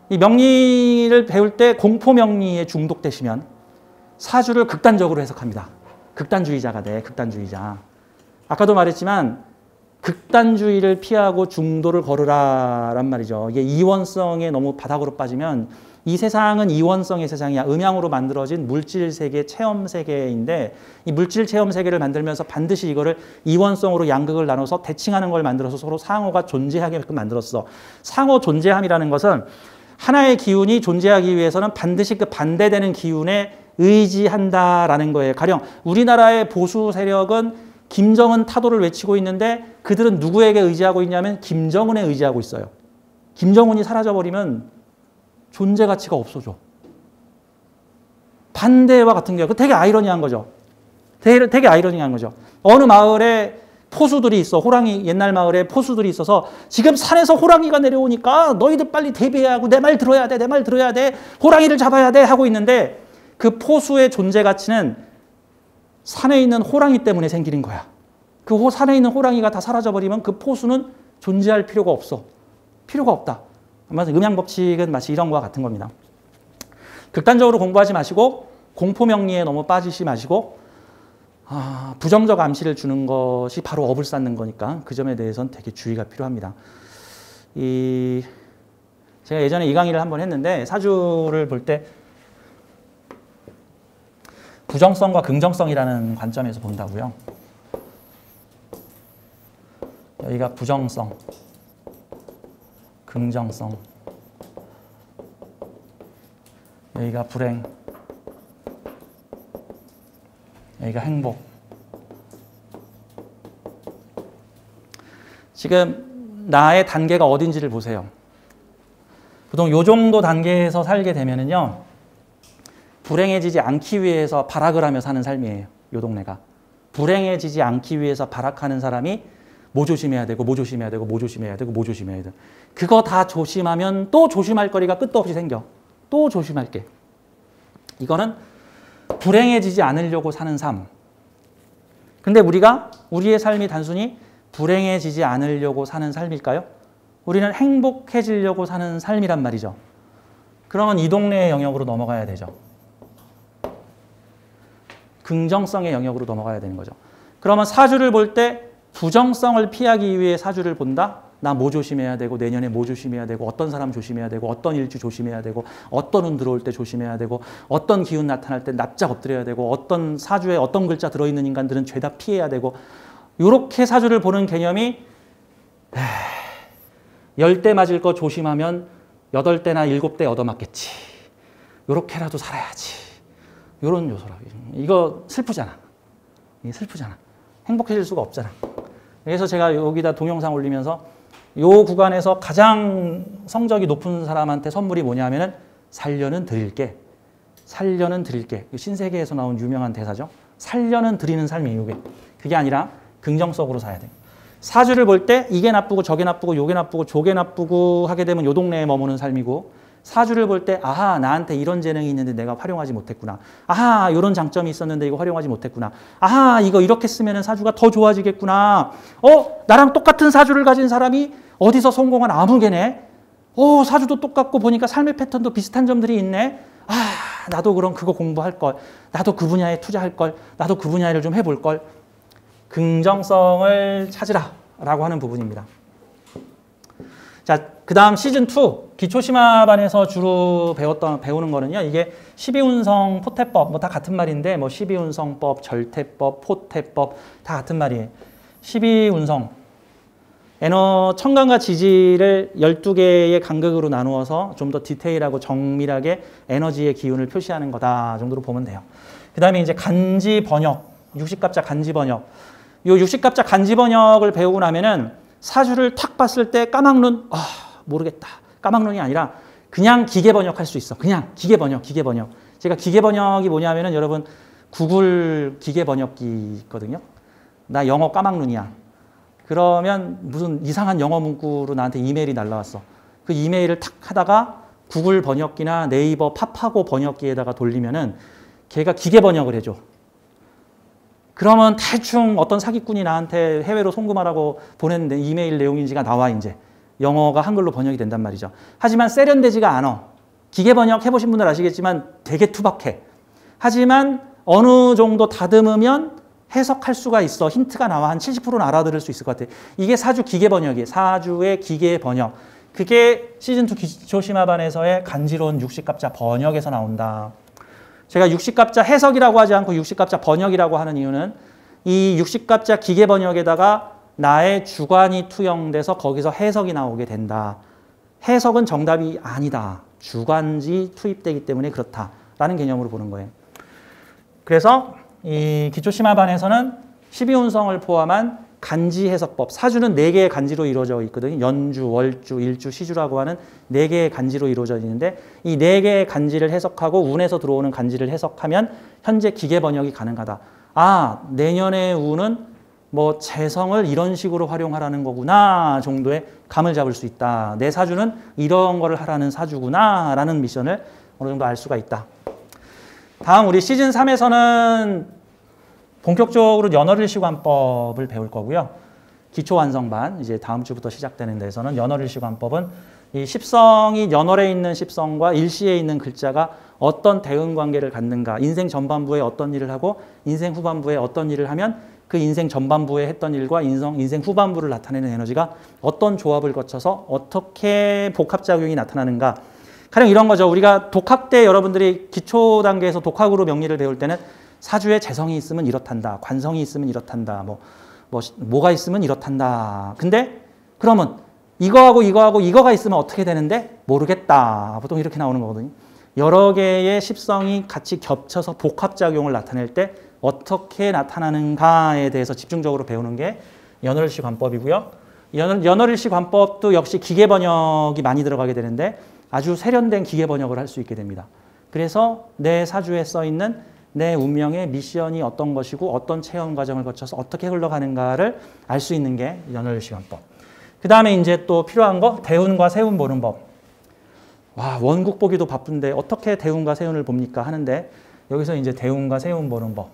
이 명리를 배울 때 공포 명리에 중독되시면 사주를 극단적으로 해석합니다. 극단주의자가 돼, 극단주의자. 아까도 말했지만 극단주의를 피하고 중도를 걸으라란 말이죠. 이게 이원성에 너무 바닥으로 빠지면 이 세상은 이원성의 세상이야. 음양으로 만들어진 물질 세계, 체험 세계인데 이 물질 체험 세계를 만들면서 반드시 이거를 이원성으로 양극을 나눠서 대칭하는 걸 만들어서 서로 상호가 존재하게끔 만들었어. 상호 존재함이라는 것은 하나의 기운이 존재하기 위해서는 반드시 그 반대되는 기운에 의지한다라는 거예요. 가령 우리나라의 보수 세력은 김정은 타도를 외치고 있는데 그들은 누구에게 의지하고 있냐면 김정은에 의지하고 있어요. 김정은이 사라져버리면 존재 가치가 없어져. 반대와 같은 거예요. 되게 아이러니한 거죠. 되게 아이러니한 거죠. 어느 마을에 포수들이 있어. 호랑이, 옛날 마을에 포수들이 있어서 지금 산에서 호랑이가 내려오니까 너희들 빨리 대비해야 하고 내 말 들어야 돼. 내 말 들어야 돼. 호랑이를 잡아야 돼. 하고 있는데 그 포수의 존재 가치는 산에 있는 호랑이 때문에 생기는 거야. 그 산에 있는 호랑이가 다 사라져버리면 그 포수는 존재할 필요가 없어. 필요가 없다. 음양법칙은 마치 이런 거와 같은 겁니다. 극단적으로 공부하지 마시고 공포명리에 너무 빠지지 마시고 부정적 암시를 주는 것이 바로 업을 쌓는 거니까 그 점에 대해서는 되게 주의가 필요합니다. 제가 예전에 이 강의를 한번 했는데 사주를 볼 때 부정성과 긍정성이라는 관점에서 본다고요. 여기가 부정성, 긍정성, 여기가 불행, 여기가 행복. 지금 나의 단계가 어딘지를 보세요. 보통 요 정도 단계에서 살게 되면은요, 불행해지지 않기 위해서 발악을 하며 사는 삶이에요. 요 동네가. 불행해지지 않기 위해서 발악하는 사람이 뭐 조심해야 되고 뭐 조심해야 되고 뭐 조심해야 되고 뭐 조심해야 돼. 그거 다 조심하면 또 조심할 거리가 끝도 없이 생겨. 또 조심할 게. 이거는 불행해지지 않으려고 사는 삶. 근데 우리의 삶이 단순히 불행해지지 않으려고 사는 삶일까요? 우리는 행복해지려고 사는 삶이란 말이죠. 그러면 이 동네의 영역으로 넘어가야 되죠. 긍정성의 영역으로 넘어가야 되는 거죠. 그러면 사주를 볼 때 부정성을 피하기 위해 사주를 본다? 나 뭐 조심해야 되고 내년에 뭐 조심해야 되고 어떤 사람 조심해야 되고 어떤 일주 조심해야 되고 어떤 운 들어올 때 조심해야 되고 어떤 기운 나타날 때 납작 엎드려야 되고 어떤 사주에 어떤 글자 들어있는 인간들은 죄다 피해야 되고 이렇게 사주를 보는 개념이 10대 맞을 거 조심하면 8대나 7대 얻어맞겠지. 이렇게라도 살아야지. 이런 요소라. 이거 슬프잖아. 슬프잖아. 행복해질 수가 없잖아. 그래서 제가 여기다 동영상 올리면서 이 구간에서 가장 성적이 높은 사람한테 선물이 뭐냐면은 살려는 드릴게. 살려는 드릴게. 신세계에서 나온 유명한 대사죠. 살려는 드리는 삶이에요. 이게. 그게 아니라 긍정적으로 살아야 돼. 사주를 볼 때 이게 나쁘고 저게 나쁘고 요게 나쁘고 저게 나쁘고 하게 되면 요 동네에 머무는 삶이고 사주를 볼 때 아하 나한테 이런 재능이 있는데 내가 활용하지 못했구나. 아하 이런 장점이 있었는데 이거 활용하지 못했구나. 아하 이거 이렇게 쓰면 사주가 더 좋아지겠구나. 나랑 똑같은 사주를 가진 사람이 어디서 성공한 아무개네. 사주도 똑같고 보니까 삶의 패턴도 비슷한 점들이 있네. 나도 그럼 그거 공부할 걸. 나도 그 분야에 투자할 걸. 나도 그 분야를 좀 해볼 걸. 긍정성을 찾으라 라고 하는 부분입니다. 자, 그 다음 시즌2 기초심화반에서 주로 배우는 거는요. 이게 12운성 포태법 뭐 다 같은 말인데 뭐 12운성법, 절태법, 포태법 다 같은 말이에요. 12운성 청간과 지지를 12개의 간극으로 나누어서 좀 더 디테일하고 정밀하게 에너지의 기운을 표시하는 거다 정도로 보면 돼요. 그 다음에 이제 간지 번역, 60갑자 간지 번역. 요 60갑자 간지 번역을 배우고 나면은 사주를 탁 봤을 때 까막눈, 모르겠다. 까막눈이 아니라 그냥 기계 번역할 수 있어. 그냥 기계 번역. 제가 기계 번역이 뭐냐면은 여러분 구글 기계 번역기 있거든요. 나 영어 까막눈이야. 그러면 무슨 이상한 영어 문구로 나한테 이메일이 날라왔어. 그 이메일을 탁 하다가 구글 번역기나 네이버 팝하고 번역기에다가 돌리면은 걔가 기계 번역을 해줘. 그러면 대충 어떤 사기꾼이 나한테 해외로 송금하라고 보냈는데 이메일 내용인지가 나와 이제. 영어가 한글로 번역이 된단 말이죠. 하지만 세련되지가 않아. 기계 번역 해보신 분들 아시겠지만 되게 투박해. 하지만 어느 정도 다듬으면 해석할 수가 있어. 힌트가 나와. 한 70%는 알아들을 수 있을 것 같아. 이게 사주 기계 번역이에요. 사주의 기계 번역. 그게 시즌2 기초심화반에서의 간지러운 육식갑자 번역에서 나온다. 제가 육식갑자 해석이라고 하지 않고 육식갑자 번역이라고 하는 이유는 이 육식갑자 기계 번역에다가 나의 주관이 투영돼서 거기서 해석이 나오게 된다. 해석은 정답이 아니다. 주관이 투입되기 때문에 그렇다라는 개념으로 보는 거예요. 그래서 이 기초심화반에서는 12운성을 포함한 간지 해석법, 사주는 4개의 간지로 이루어져 있거든요. 연주, 월주, 일주, 시주라고 하는 4개의 간지로 이루어져 있는데 이 4개의 간지를 해석하고 운에서 들어오는 간지를 해석하면 현재 기계 번역이 가능하다. 아, 내년의 운은 뭐 재성을 이런 식으로 활용하라는 거구나 정도의 감을 잡을 수 있다. 내 사주는 이런 거를 하라는 사주구나 라는 미션을 어느 정도 알 수가 있다. 다음 우리 시즌 3에서는 본격적으로 연월일시관법을 배울 거고요. 기초완성반 이제 다음 주부터 시작되는 데서는 연월일시관법은 이 십성이 연월에 있는 십성과 일시에 있는 글자가 어떤 대응관계를 갖는가, 인생 전반부에 어떤 일을 하고 인생 후반부에 어떤 일을 하면 그 인생 전반부에 했던 일과 인생 후반부를 나타내는 에너지가 어떤 조합을 거쳐서 어떻게 복합작용이 나타나는가. 가령 이런 거죠. 우리가 독학 때 여러분들이 기초 단계에서 독학으로 명리를 배울 때는 사주에 재성이 있으면 이렇단다. 관성이 있으면 이렇단다. 뭐가 있으면 이렇단다. 근데 그러면 이거하고 이거가 있으면 어떻게 되는데? 모르겠다. 보통 이렇게 나오는 거거든요. 여러 개의 십성이 같이 겹쳐서 복합작용을 나타낼 때 어떻게 나타나는가에 대해서 집중적으로 배우는 게 연월일시 관법이고요. 연월일시 관법도 역시 기계 번역이 많이 들어가게 되는데 아주 세련된 기계 번역을 할 수 있게 됩니다. 그래서 내 사주에 써 있는 내 운명의 미션이 어떤 것이고 어떤 체험 과정을 거쳐서 어떻게 흘러가는가를 알 수 있는 게 연월일시 관법. 그 다음에 이제 또 필요한 거 대운과 세운 보는 법. 와, 원국 보기도 바쁜데 어떻게 대운과 세운을 봅니까 하는데 여기서 이제 대운과 세운 보는 법.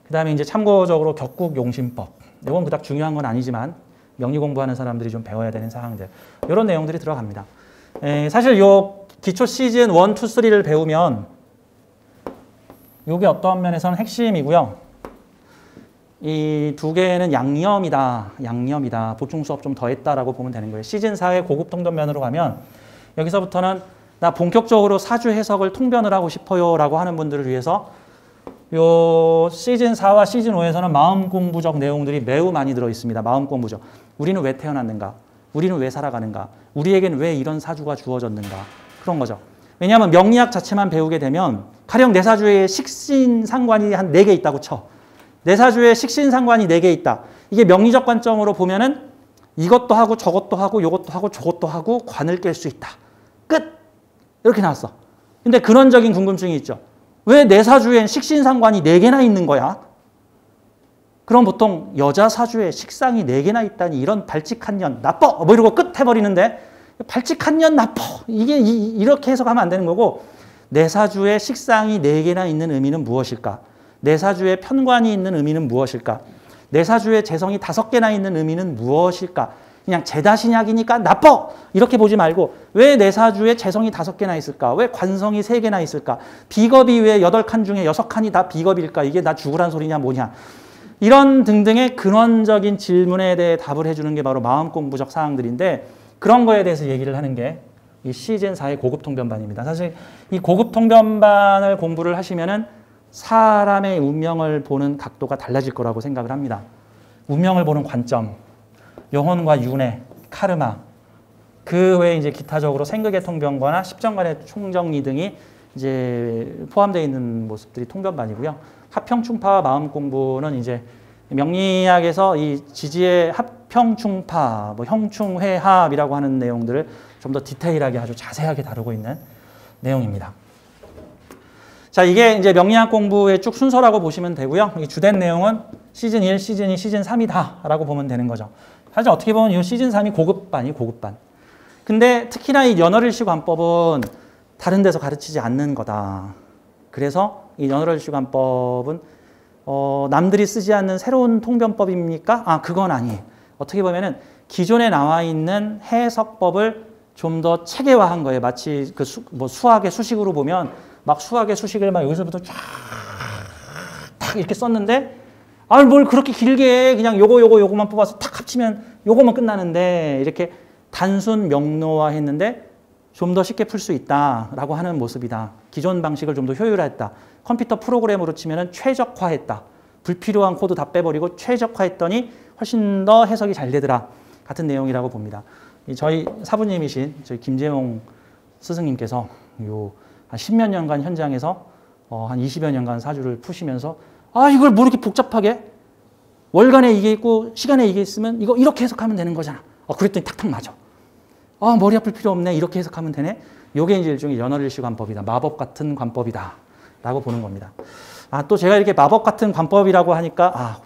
그 다음에 이제 참고적으로 격국용신법. 이건 그닥 중요한 건 아니지만 명리 공부하는 사람들이 좀 배워야 되는 사항들. 이런 내용들이 들어갑니다. 사실 요 기초 시즌 1, 2, 3를 배우면 이게 어떠한 면에서는 핵심이고요. 이 두 개는 양념이다. 보충 수업 좀 더 했다라고 보면 되는 거예요. 시즌 4의 고급 통변면으로 가면 여기서부터는 나 본격적으로 사주 해석을 통변을 하고 싶어요라고 하는 분들을 위해서 요 시즌 4와 시즌 5에서는 마음 공부적 내용들이 매우 많이 들어 있습니다. 마음 공부적. 우리는 왜 태어났는가? 우리는 왜 살아가는가? 우리에겐 왜 이런 사주가 주어졌는가? 그런 거죠. 왜냐하면 명리학 자체만 배우게 되면 가령 내 사주에 식신상관이 한 4개 있다고 쳐. 내 사주에 식신상관이 4개 있다. 이게 명리적 관점으로 보면은 이것도 하고 저것도 하고 요것도 하고 저것도 하고 관을 깰 수 있다. 끝! 이렇게 나왔어. 근데 근원적인 궁금증이 있죠. 왜 내 사주엔 식신상관이 4개나 있는 거야? 그럼 보통 여자 사주에 식상이 4개나 있다니 이런 발칙한 년 나빠! 뭐 이러고 끝 해버리는데 발칙한 년 나빠! 이게 이렇게 해석하면 안 되는 거고 내 사주에 식상이 4개나 있는 의미는 무엇일까? 내 사주에 편관이 있는 의미는 무엇일까? 내 사주에 재성이 5개나 있는 의미는 무엇일까? 그냥 제다신약이니까 나빠! 이렇게 보지 말고 왜 내 사주에 재성이 5개나 있을까? 왜 관성이 3개나 있을까? 비겁이 왜 8칸 중에 6칸이 다 비겁일까? 이게 나 죽으란 소리냐 뭐냐? 이런 등등의 근원적인 질문에 대해 답을 해주는 게 바로 마음 공부적 사항들인데 그런 거에 대해서 얘기를 하는 게 이 시즌 4의 고급 통변반입니다. 사실 이 고급 통변반을 공부를 하시면은 사람의 운명을 보는 각도가 달라질 거라고 생각을 합니다. 운명을 보는 관점, 영혼과 윤회, 카르마, 그 외에 이제 기타적으로 생극의 통변과나 십정간의 총정리 등이 이제 포함되어 있는 모습들이 통변반이고요. 합평충파와 마음 공부는 이제 명리학에서 이 지지의 합평충파, 뭐 형충회합이라고 하는 내용들을 좀 더 디테일하게 아주 자세하게 다루고 있는 내용입니다. 자, 이게 이제 명리학 공부의 쭉 순서라고 보시면 되고요. 이 주된 내용은 시즌 1, 시즌 2, 시즌 3이다라고 보면 되는 거죠. 사실 어떻게 보면 이 시즌 3이 고급반이 고급반. 근데 특히나 이 연월일시 관법은 다른 데서 가르치지 않는 거다. 그래서 이 연월일시 관법은 남들이 쓰지 않는 새로운 통변법입니까? 아, 그건 아니에요. 어떻게 보면은 기존에 나와 있는 해석법을 좀 더 체계화한 거예요. 마치 그 수학의 수식으로 보면 막 수학의 수식을 막 여기서부터 쫙 이렇게 썼는데 뭘 그렇게 길게 해. 그냥 요거만 뽑아서 탁 합치면 요거만 끝나는데 이렇게 단순 명료화했는데 좀 더 쉽게 풀 수 있다라고 하는 모습이다. 기존 방식을 좀 더 효율화했다. 컴퓨터 프로그램으로 치면은 최적화했다. 불필요한 코드 다 빼버리고 최적화했더니 훨씬 더 해석이 잘 되더라. 같은 내용이라고 봅니다. 저희 사부님이신 저희 김재용 스승님께서 요 한 10몇 년간 현장에서 한 20여 년간 사주를 푸시면서 이걸 뭐 이렇게 복잡하게 월간에 이게 있고 시간에 이게 있으면 이거 이렇게 해석하면 되는 거잖아. 그랬더니 탁탁 맞아. 머리 아플 필요 없네. 이렇게 해석하면 되네. 요게 이제 일종의 연월일시 관법이다. 마법 같은 관법이다. 라고 보는 겁니다. 또 제가 이렇게 마법 같은 관법이라고 하니까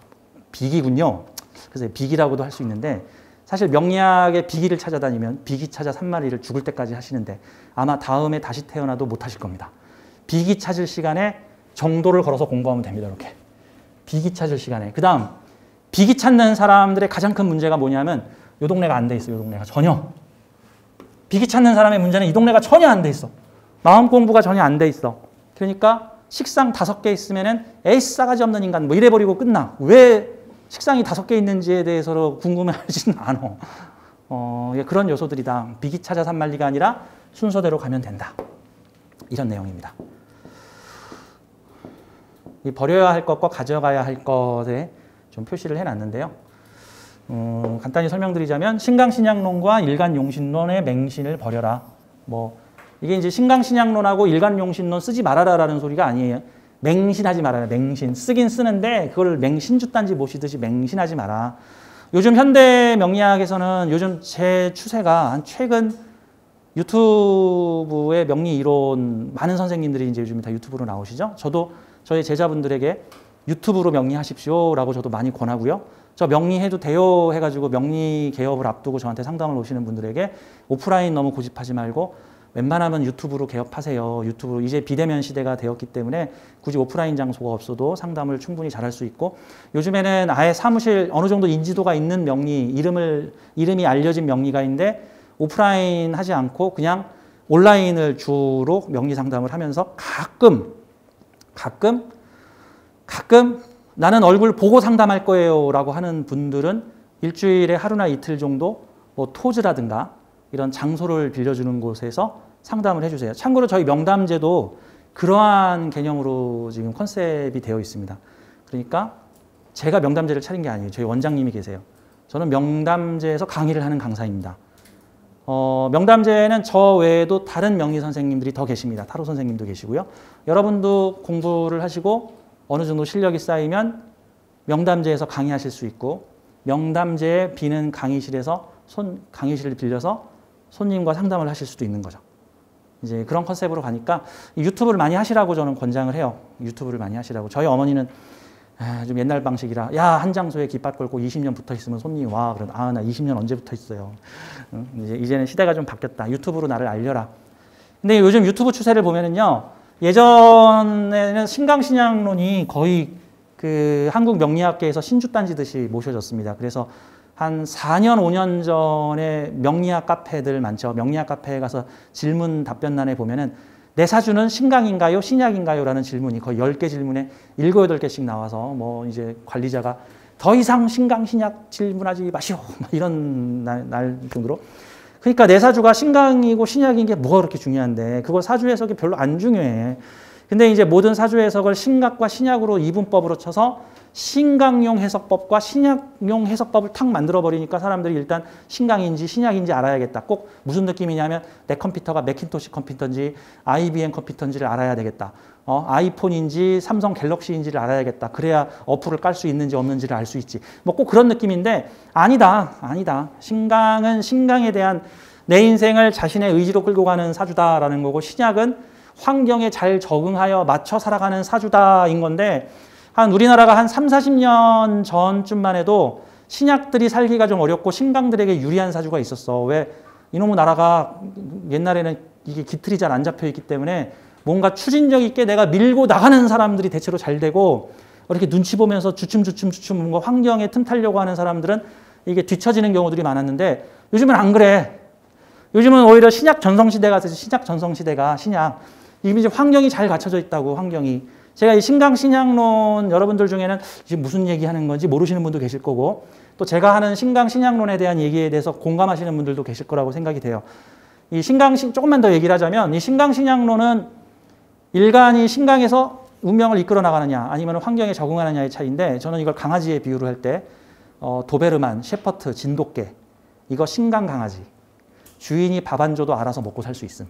비기군요. 그래서 비기라고도 할 수 있는데 사실 명리학의 비기를 찾아다니면 비기 찾아 산마리를 죽을 때까지 하시는데 아마 다음에 다시 태어나도 못 하실 겁니다. 비기 찾을 시간에 정도를 걸어서 공부하면 됩니다. 이렇게. 비기 찾을 시간에. 그 다음 비기 찾는 사람들의 가장 큰 문제가 뭐냐면 요 동네가 안 돼 있어요. 요 동네가 전혀. 비기 찾는 사람의 문제는 이 동네가 전혀 안 돼 있어. 마음 공부가 전혀 안 돼 있어. 그러니까 식상 5개 있으면은 에이스 싸가지 없는 인간 뭐 이래버리고 끝나. 왜 식상이 5개 있는지에 대해서 궁금해하지는 않아. 그런 요소들이다. 비기 찾아 산만리가 아니라 순서대로 가면 된다. 이런 내용입니다. 이 버려야 할 것과 가져가야 할 것에 좀 표시를 해놨는데요. 간단히 설명드리자면 신강신약론과 일간용신론의 맹신을 버려라. 이게 이제 신강신약론하고 일간용신론 쓰지 말아라라는 소리가 아니에요. 맹신하지 말아라. 맹신. 쓰긴 쓰는데 그걸 맹신주단지 모시듯이 맹신하지 마라. 요즘 현대 명리학에서는 요즘 제 추세가 한 최근 유튜브의 명리 이론 많은 선생님들이 이제 요즘 다 유튜브로 나오시죠. 저도 저희 제자분들에게 유튜브로 명리하십시오라고 저도 많이 권하고요. 저 명리해도 돼요 해가지고 명리 개업을 앞두고 저한테 상담을 오시는 분들에게 오프라인 너무 고집하지 말고 웬만하면 유튜브로 개업하세요. 유튜브로 이제 비대면 시대가 되었기 때문에 굳이 오프라인 장소가 없어도 상담을 충분히 잘할 수 있고 요즘에는 아예 사무실 어느 정도 인지도가 있는 명리 이름이 알려진 명리가 있는데 오프라인 하지 않고 그냥 온라인을 주로 명리 상담을 하면서 가끔 나는 얼굴 보고 상담할 거예요 라고 하는 분들은 일주일에 하루나 이틀 정도 토즈라든가 이런 장소를 빌려주는 곳에서 상담을 해주세요. 참고로 저희 명담제도 그러한 개념으로 지금 컨셉이 되어 있습니다. 그러니까 제가 명담제를 차린 게 아니에요. 저희 원장님이 계세요. 저는 명담제에서 강의를 하는 강사입니다. 명담제는 저 외에도 다른 명리 선생님들이 더 계십니다. 타로 선생님도 계시고요. 여러분도 공부를 하시고 어느 정도 실력이 쌓이면 명담제에서 강의하실 수 있고 명담제에 비는 강의실에서 강의실을 빌려서 손님과 상담을 하실 수도 있는 거죠. 이제 그런 컨셉으로 가니까 유튜브를 많이 하시라고 저는 권장을 해요. 유튜브를 많이 하시라고. 저희 어머니는 좀 옛날 방식이라 한 장소에 깃발 걸고 20년 붙어 있으면 손님이 와. 그럼 나 20년 언제 붙어 있어요. 이제는 시대가 좀 바뀌었다. 유튜브로 나를 알려라. 근데 요즘 유튜브 추세를 보면은요. 예전에는 신강신약론이 거의 그 한국 명리학계에서 신주단지듯이 모셔졌습니다. 그래서 한 4년, 5년 전에 명리학 카페들 많죠. 명리학 카페에 가서 질문 답변란에 보면은 내 사주는 신강인가요? 신약인가요? 라는 질문이 거의 10개 질문에 7, 8개씩 나와서 이제 관리자가 더 이상 신강, 신약 질문하지 마시오. 이런 날 정도로. 그러니까 내 사주가 신강이고 신약인 게 뭐가 그렇게 중요한데 그거 사주 해석이 별로 안 중요해. 근데 이제 모든 사주 해석을 신각과 신약으로 이분법으로 쳐서 신강용 해석법과 신약용 해석법을 탁 만들어버리니까 사람들이 일단 신강인지 신약인지 알아야겠다. 꼭 무슨 느낌이냐면 내 컴퓨터가 매킨토시 컴퓨터인지 IBM 컴퓨터인지를 알아야 되겠다. 아이폰인지 삼성 갤럭시인지를 알아야겠다. 그래야 어플을 깔 수 있는지 없는지를 알 수 있지. 꼭 그런 느낌인데 아니다. 신강은 신강에 대한 내 인생을 자신의 의지로 끌고 가는 사주다라는 거고 신약은 환경에 잘 적응하여 맞춰 살아가는 사주다인 건데 우리나라가 한 3, 40년 전쯤만 해도 신약들이 살기가 좀 어렵고 신강들에게 유리한 사주가 있었어. 왜? 이놈의 나라가 옛날에는 이게 기틀이 잘 안 잡혀 있기 때문에 뭔가 추진력 있게 내가 밀고 나가는 사람들이 대체로 잘 되고 이렇게 눈치 보면서 주춤 뭔가 환경에 틈타려고 하는 사람들은 이게 뒤처지는 경우들이 많았는데 요즘은 안 그래. 요즘은 오히려 신약 전성시대가 신약 이게 이제 환경이 잘 갖춰져 있다고, 환경이. 제가 이 신강신약론 여러분들 중에는 지금 무슨 얘기하는 건지 모르시는 분도 계실 거고, 또 제가 하는 신강신약론에 대한 얘기에 대해서 공감하시는 분들도 계실 거라고 생각이 돼요. 이 조금만 더 얘기를 하자면, 이 신강신약론은 인간이 신강에서 운명을 이끌어 나가느냐 아니면 환경에 적응하느냐의 차이인데, 저는 이걸 강아지에 비유를 할 때 도베르만, 셰퍼트, 진돗개, 이거 신강 강아지. 주인이 밥 안 줘도 알아서 먹고 살 수 있음.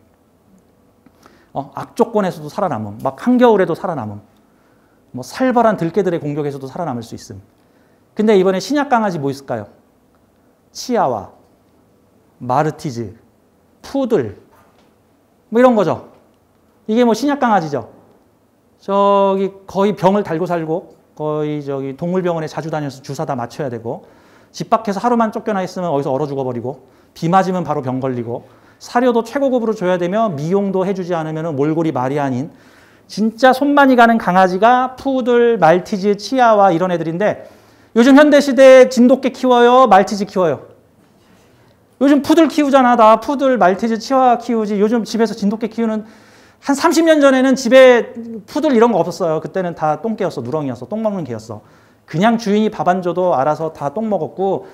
악조건에서도 살아남음. 막 한겨울에도 살아남음. 뭐 살벌한 들개들의 공격에서도 살아남을 수 있음. 근데 이번에 신약 강아지 뭐 있을까요? 치아와, 마르티즈, 푸들, 뭐 이런 거죠. 이게 뭐 신약 강아지죠. 저기 거의 병을 달고 살고, 거의 저기 동물병원에 자주 다녀서 주사 다 맞춰야 되고, 집 밖에서 하루만 쫓겨나 있으면 어디서 얼어 죽어버리고, 비 맞으면 바로 병 걸리고, 사료도 최고급으로 줘야 되며 미용도 해주지 않으면 몰골이 말이 아닌 진짜 손만이 가는 강아지가 푸들, 말티즈, 치아와 이런 애들인데, 요즘 현대시대에 진돗개 키워요? 말티즈 키워요? 요즘 푸들 키우잖아. 나 푸들, 말티즈, 치아 키우지. 요즘 집에서 진돗개 키우는, 한 30년 전에는 집에 푸들 이런 거 없었어요. 그때는 다 똥개였어. 누렁이였어. 똥 먹는 개였어. 그냥 주인이 밥 안 줘도 알아서 다 똥 먹었고,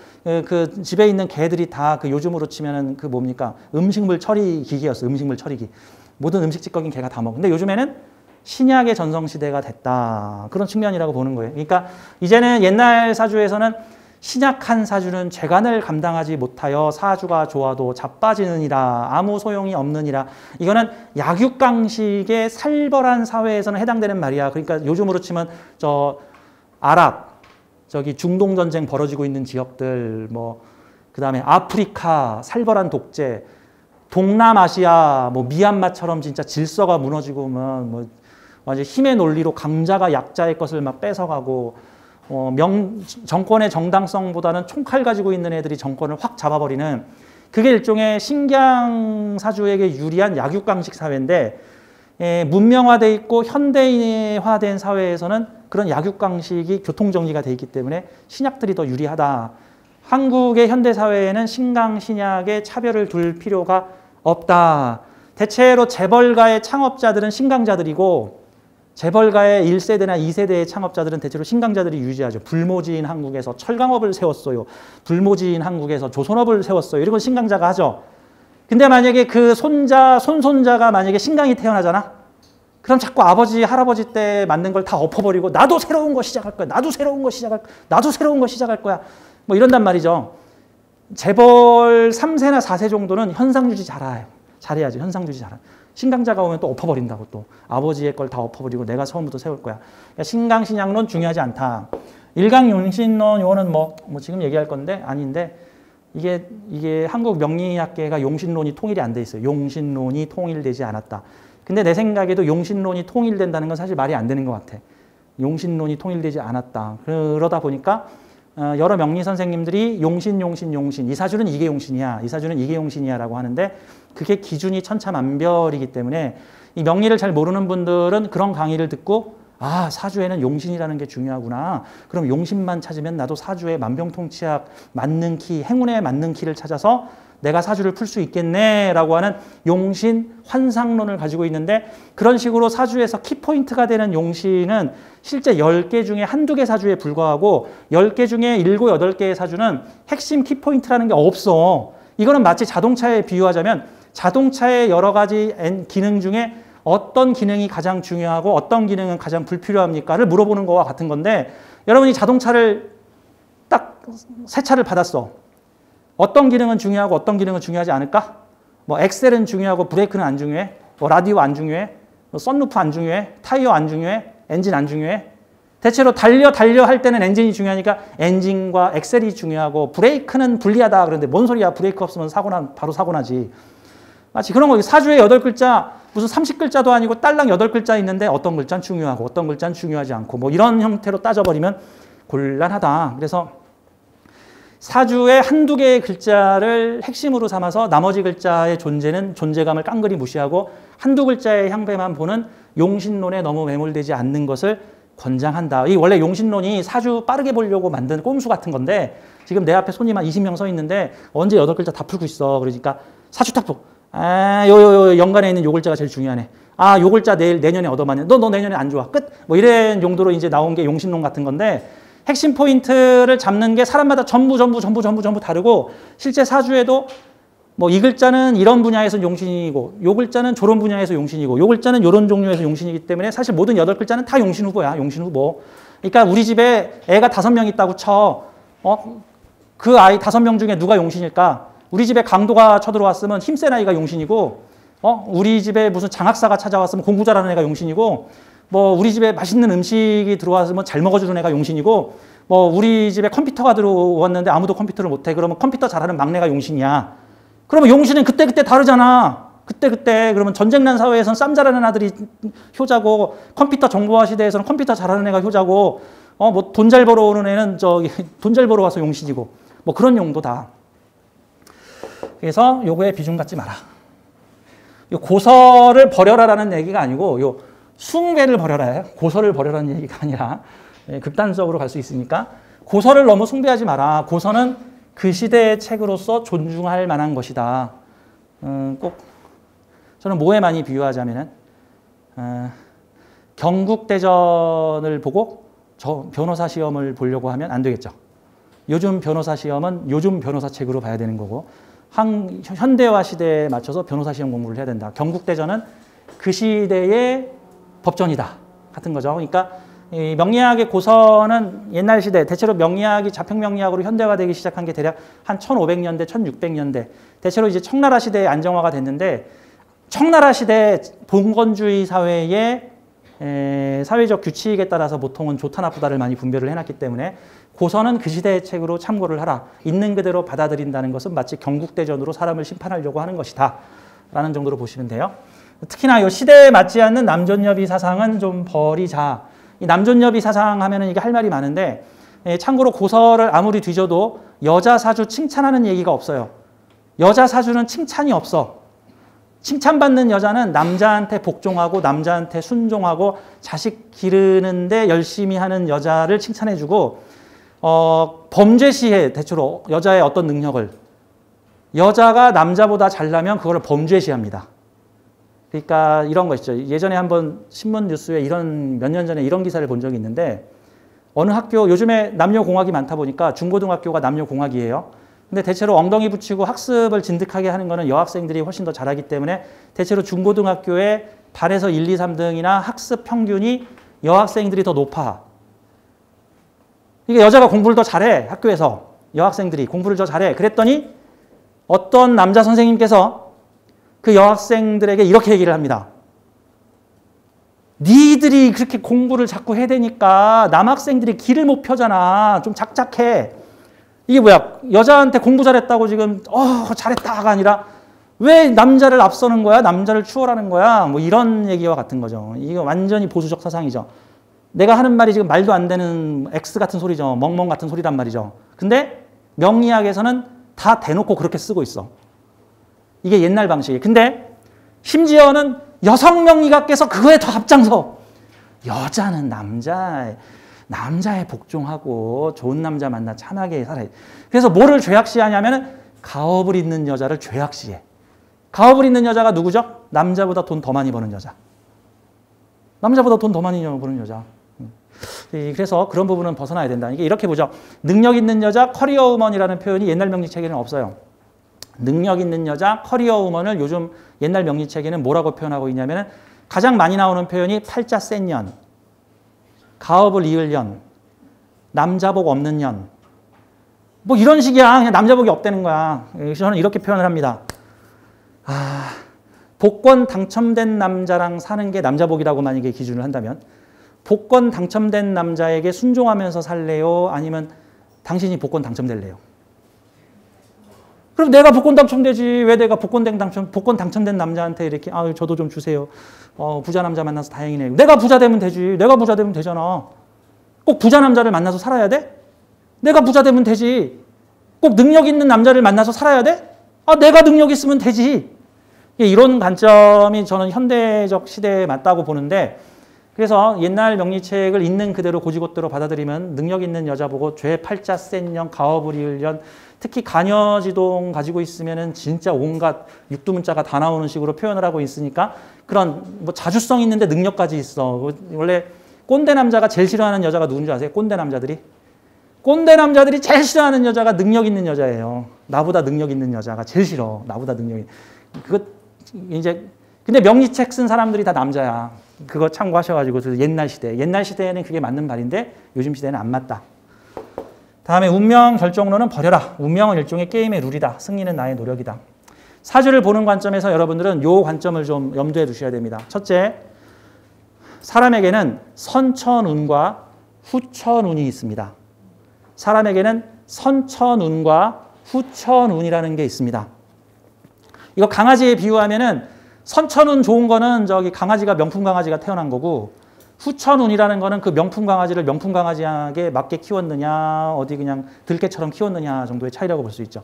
그 집에 있는 개들이 다 그 요즘으로 치면은 그 뭡니까? 음식물 처리 기계였어. 음식물 처리기. 모든 음식 찌꺼기는 개가 다 먹어. 근데 요즘에는 신약의 전성시대가 됐다. 그런 측면이라고 보는 거예요. 그러니까 이제는 옛날 사주에서는 신약한 사주는 재간을 감당하지 못하여 사주가 좋아도 자빠지느니라, 아무 소용이 없느니라. 이거는 약육강식의 살벌한 사회에서는 해당되는 말이야. 그러니까 요즘으로 치면 아랍, 저기 중동 전쟁 벌어지고 있는 지역들, 뭐 그다음에 아프리카 살벌한 독재, 동남아시아 뭐 미얀마처럼 진짜 질서가 무너지고 뭐 완전 힘의 논리로 강자가 약자의 것을 막 뺏어가고, 정권의 정당성보다는 총칼 가지고 있는 애들이 정권을 확 잡아버리는, 그게 일종의 신경 사주에게 유리한 약육강식 사회인데, 문명화돼 있고 현대인화된 사회에서는 그런 약육강식이 교통정리가 돼 있기 때문에 신약들이 더 유리하다. 한국의 현대사회에는 신강, 신약의 차별을 둘 필요가 없다. 대체로 재벌가의 창업자들은 신강자들이고, 재벌가의 1세대나 2세대의 창업자들은 대체로 신강자들이 유지하죠. 불모지인 한국에서 철강업을 세웠어요. 불모지인 한국에서 조선업을 세웠어요. 이런 건 신강자가 하죠. 근데 만약에 그 손손자가 만약에 신강이 태어나잖아? 그럼 자꾸 아버지, 할아버지 때 만든 걸 다 엎어버리고, 나도 새로운 거 시작할 거야. 나도 새로운 거 시작할 거야. 나도 새로운 거 시작할 거야. 뭐 이런단 말이죠. 재벌 3세나 4세 정도는 현상유지 잘해야지. 현상유지 잘해. 신강자가 오면 또 엎어버린다고, 또 아버지의 걸 다 엎어버리고 내가 처음부터 세울 거야. 그러니까 신강, 신약론 중요하지 않다. 일강용신론, 이거는 뭐 지금 얘기할 건데 아닌데, 이게 한국 명리학계가 용신론이 통일이 안 돼 있어요. 용신론이 통일되지 않았다. 근데 내 생각에도 용신론이 통일된다는 건 사실 말이 안 되는 것 같아. 용신론이 통일되지 않았다. 그러다 보니까 여러 명리 선생님들이 용신, 이 사주는 이게 용신이야, 이 사주는 이게 용신이야라고 하는데, 그게 기준이 천차만별이기 때문에 이 명리를 잘 모르는 분들은 그런 강의를 듣고, 아, 사주에는 용신이라는 게 중요하구나. 그럼 용신만 찾으면 나도 사주에 만병통치약 맞는 키, 행운에 맞는 키를 찾아서 내가 사주를 풀 수 있겠네라고 하는 용신 환상론을 가지고 있는데, 그런 식으로 사주에서 키포인트가 되는 용신은 실제 10개 중에 한두 개 사주에 불과하고, 10개 중에 7, 8개의 사주는 핵심 키포인트라는 게 없어. 이거는 마치 자동차에 비유하자면, 자동차의 여러 가지 기능 중에 어떤 기능이 가장 중요하고 어떤 기능은 가장 불필요합니까를 물어보는 거와 같은 건데, 여러분이 자동차를 딱 새 차를 받았어. 어떤 기능은 중요하고 어떤 기능은 중요하지 않을까? 뭐 엑셀은 중요하고 브레이크는 안 중요해? 뭐 라디오 안 중요해? 뭐 썬루프 안 중요해? 타이어 안 중요해? 엔진 안 중요해? 대체로 달려 할 때는 엔진이 중요하니까 엔진과 엑셀이 중요하고, 브레이크는 불리하다. 그런데 뭔 소리야? 브레이크 없으면 바로 사고 나지. 마치 그런 거. 사주에 8글자, 무슨 30글자도 아니고 딸랑 8글자 있는데 어떤 글자는 중요하고 어떤 글자는 중요하지 않고, 뭐 이런 형태로 따져버리면 곤란하다. 그래서 사주의 한두 개의 글자를 핵심으로 삼아서 나머지 글자의 존재감을 깡그리 무시하고 한두 글자의 향배만 보는 용신론에 너무 매몰되지 않는 것을 권장한다. 이 원래 용신론이 사주 빠르게 보려고 만든 꼼수 같은 건데, 지금 내 앞에 손님 한 20명 서 있는데 언제 8글자 다 풀고 있어. 그러니까 사주 딱 보고, 요 연간에 있는 요 글자가 제일 중요하네. 요 글자 내년에 얻어맞네. 너 내년에 안 좋아. 끝. 뭐 이런 용도로 이제 나온 게 용신론 같은 건데 핵심 포인트를 잡는 게 사람마다 전부 다르고 실제 사주에도 뭐 이 글자는 이런 분야에서 용신이고 요 글자는 저런 분야에서 용신이고 요 글자는 요런 종류에서 용신이기 때문에 사실 모든 8글자는 다 용신 후보야. 용신 후보. 그러니까 우리 집에 애가 5명 있다고 쳐. 그 아이 5명 중에 누가 용신일까? 우리 집에 강도가 쳐들어왔으면 힘센 아이가 용신이고 우리 집에 무슨 장학사가 찾아왔으면 공부 잘하는 애가 용신이고 뭐 우리 집에 맛있는 음식이 들어왔으면 잘 먹어주는 애가 용신이고 뭐 우리 집에 컴퓨터가 들어왔는데 아무도 컴퓨터를 못해. 그러면 컴퓨터 잘하는 막내가 용신이야. 그러면 용신은 그때 다르잖아. 그때 그러면 전쟁 난 사회에서는 쌈 잘하는 아들이 효자고 컴퓨터 정보화 시대에서는 컴퓨터 잘하는 애가 효자고 뭐 돈 잘 벌어오는 애는 돈 잘 벌어 와서 용신이고 뭐 그런 용도다. 그래서 요거에 비중 갖지 마라. 요 고서를 버려라라는 얘기가 아니고 요 숭배를 버려라. 고서를 버려라는 얘기가 아니라 극단적으로 갈 수 있으니까 고서를 너무 숭배하지 마라. 고서는 그 시대의 책으로서 존중할 만한 것이다. 꼭 저는 뭐에 많이 비유하자면은 경국대전을 보고 저 변호사 시험을 보려고 하면 안 되겠죠. 요즘 변호사 시험은 요즘 변호사 책으로 봐야 되는 거고 현대화 시대에 맞춰서 변호사 시험 공부를 해야 된다. 경국대전은 그 시대의 법전이다 같은 거죠. 그러니까 이 명리학의 고서는 옛날 시대 대체로 명리학이 자평명리학으로 현대화되기 시작한 게 대략 한 1500년대, 1600년대 대체로 이제 청나라 시대에 안정화가 됐는데 청나라 시대 봉건주의 사회의 사회적 규칙에 따라서 보통은 좋다 나쁘다를 많이 분별을 해놨기 때문에 고서는 그 시대의 책으로 참고를 하라. 있는 그대로 받아들인다는 것은 마치 경국대전으로 사람을 심판하려고 하는 것이다 라는 정도로 보시면 돼요. 특히나 이 시대에 맞지 않는 남존여비 사상은 좀 버리자. 이 남존여비 사상 하면은 이게 할 말이 많은데 참고로 고서를 아무리 뒤져도 여자 사주 칭찬하는 얘기가 없어요. 여자 사주는 칭찬이 없어. 칭찬받는 여자는 남자한테 복종하고 남자한테 순종하고 자식 기르는데 열심히 하는 여자를 칭찬해주고 범죄 시에 대체로 여자의 어떤 능력을 여자가 남자보다 잘나면 그걸 범죄 시합니다. 그러니까 이런 거 있죠. 예전에 한번 신문 뉴스에 몇 년 전에 이런 기사를 본 적이 있는데 어느 학교 요즘에 남녀공학이 많다 보니까 중고등학교가 남녀공학이에요. 근데 대체로 엉덩이 붙이고 학습을 진득하게 하는 거는 여학생들이 훨씬 더 잘하기 때문에 대체로 중고등학교에 반에서 1, 2, 3등이나 학습 평균이 여학생들이 더 높아. 이게 여자가 공부를 더 잘해. 학교에서 여학생들이 공부를 더 잘해. 그랬더니 어떤 남자 선생님께서 그 여학생들에게 이렇게 얘기를 합니다. 니들이 그렇게 공부를 자꾸 해대니까 남학생들이 길을 못 펴잖아. 좀 작작해. 이게 뭐야? 여자한테 공부 잘했다고 지금 잘했다가 아니라 왜 남자를 앞서는 거야? 남자를 추월하는 거야? 뭐 이런 얘기와 같은 거죠. 이거 완전히 보수적 사상이죠. 내가 하는 말이 지금 말도 안 되는 X 같은 소리죠. 멍멍 같은 소리란 말이죠. 근데 명리학에서는 다 대놓고 그렇게 쓰고 있어. 이게 옛날 방식이에요. 근데 심지어는 여성 명리학께서 그거에 더 앞장서. 여자는 남자에 복종하고 좋은 남자 만나 참하게 살아야 돼. 그래서 뭐를 죄악시하냐면은 가업을 있는 여자를 죄악시해. 가업을 있는 여자가 누구죠? 남자보다 돈 더 많이 버는 여자. 남자보다 돈 더 많이 버는 여자. 그래서 그런 부분은 벗어나야 된다. 이게 이렇게 보죠. 능력 있는 여자, 커리어 우먼이라는 표현이 옛날 명리책에는 없어요. 능력 있는 여자, 커리어 우먼을 요즘 옛날 명리책에는 뭐라고 표현하고 있냐면 가장 많이 나오는 표현이 팔자 센 년, 가업을 이을 년, 남자복 없는 년. 뭐 이런 식이야. 그냥 남자복이 없다는 거야. 저는 이렇게 표현을 합니다. 복권 당첨된 남자랑 사는 게 남자복이라고 만약에 기준을 한다면 복권 당첨된 남자에게 순종하면서 살래요? 아니면 당신이 복권 당첨될래요? 그럼 내가 복권 당첨되지. 왜 내가 복권 당첨된 남자한테 이렇게 저도 좀 주세요. 부자 남자 만나서 다행이네. 내가 부자 되면 되지. 내가 부자 되면 되잖아. 꼭 부자 남자를 만나서 살아야 돼? 내가 부자 되면 되지. 꼭 능력 있는 남자를 만나서 살아야 돼? 내가 능력 있으면 되지. 이런 관점이 저는 현대적 시대에 맞다고 보는데 그래서 옛날 명리책을 있는 그대로 고지곳대로 받아들이면 능력 있는 여자 보고 죄 팔자 센 년, 가업을 이을 년, 특히 간여지동 가지고 있으면은 진짜 온갖 육두문자가 다 나오는 식으로 표현을 하고 있으니까 그런 뭐 자주성 있는데 능력까지 있어. 원래 꼰대 남자가 제일 싫어하는 여자가 누군지 아세요? 꼰대 남자들이? 꼰대 남자들이 제일 싫어하는 여자가 능력 있는 여자예요. 나보다 능력 있는 여자가 제일 싫어. 나보다 능력이. 그거 이제 근데 명리책 쓴 사람들이 다 남자야. 그거 참고하셔가지고 옛날 시대에는 그게 맞는 말인데 요즘 시대는 안 맞다. 다음에 운명 결정론은 버려라. 운명은 일종의 게임의 룰이다. 승리는 나의 노력이다. 사주를 보는 관점에서 여러분들은 요 관점을 좀 염두에 두셔야 됩니다. 첫째, 사람에게는 선천운과 후천운이 있습니다. 사람에게는 선천운과 후천운이라는 게 있습니다. 이거 강아지에 비유하면은 선천운 좋은 거는 저기 강아지가 명품 강아지가 태어난 거고 후천운이라는 거는 그 명품 강아지를 명품 강아지에게 맞게 키웠느냐 어디 그냥 들개처럼 키웠느냐 정도의 차이라고 볼 수 있죠.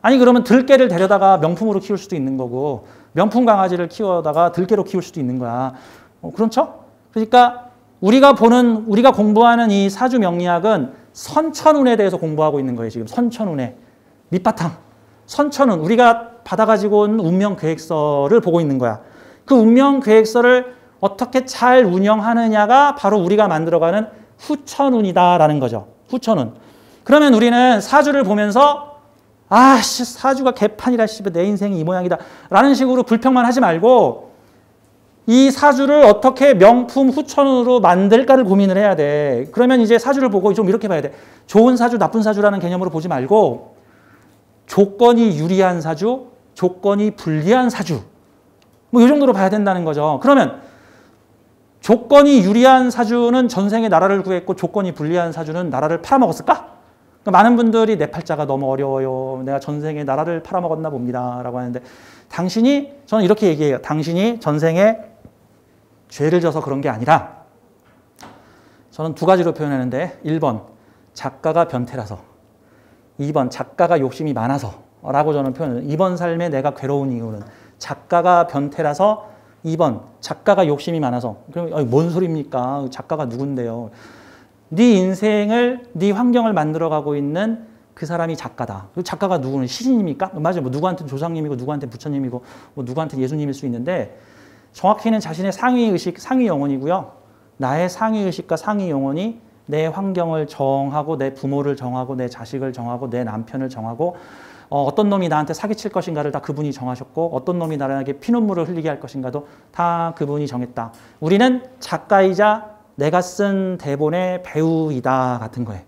아니 그러면 들개를 데려다가 명품으로 키울 수도 있는 거고 명품 강아지를 키워다가 들개로 키울 수도 있는 거야. 그렇죠? 그러니까 우리가 공부하는 이 사주 명리학은 선천운에 대해서 공부하고 있는 거예요. 지금 선천운에 밑바탕 선천운 우리가 받아가지고 온 운명 계획서를 보고 있는 거야. 그 운명 계획서를 어떻게 잘 운영하느냐가 바로 우리가 만들어가는 후천운이다라는 거죠. 후천운. 그러면 우리는 사주를 보면서 아씨 사주가 개판이라 씨 내 인생이 이 모양이다 라는 식으로 불평만 하지 말고 이 사주를 어떻게 명품 후천운으로 만들까를 고민을 해야 돼. 그러면 이제 사주를 보고 좀 이렇게 봐야 돼. 좋은 사주, 나쁜 사주라는 개념으로 보지 말고 조건이 유리한 사주, 조건이 불리한 사주. 뭐 이 정도로 봐야 된다는 거죠. 그러면 조건이 유리한 사주는 전생에 나라를 구했고 조건이 불리한 사주는 나라를 팔아먹었을까? 그러니까 많은 분들이 내 팔자가 너무 어려워요. 내가 전생에 나라를 팔아먹었나 봅니다. 라고 하는데 저는 이렇게 얘기해요. 당신이 전생에 죄를 져서 그런 게 아니라 저는 두 가지로 표현하는데 1번 작가가 변태라서 2번 작가가 욕심이 많아서 라고 저는 표현해요. 이번 삶에 내가 괴로운 이유는 작가가 변태라서 2번 작가가 욕심이 많아서 그럼 뭔 소리입니까? 작가가 누군데요? 네 인생을 네 환경을 만들어가고 있는 그 사람이 작가다. 작가가 누구는 시인입니까? 맞아요. 뭐 누구한테는 조상님이고 누구한테는 부처님이고 뭐 누구한테는 예수님일 수 있는데 정확히는 자신의 상위의식, 상위 영혼이고요. 나의 상위의식과 상위 영혼이 내 환경을 정하고 내 부모를 정하고 내 자식을 정하고 내 남편을 정하고 어떤 놈이 나한테 사기칠 것인가를 다 그분이 정하셨고 어떤 놈이 나에게 피눈물을 흘리게 할 것인가도 다 그분이 정했다. 우리는 작가이자 내가 쓴 대본의 배우이다 같은 거예요.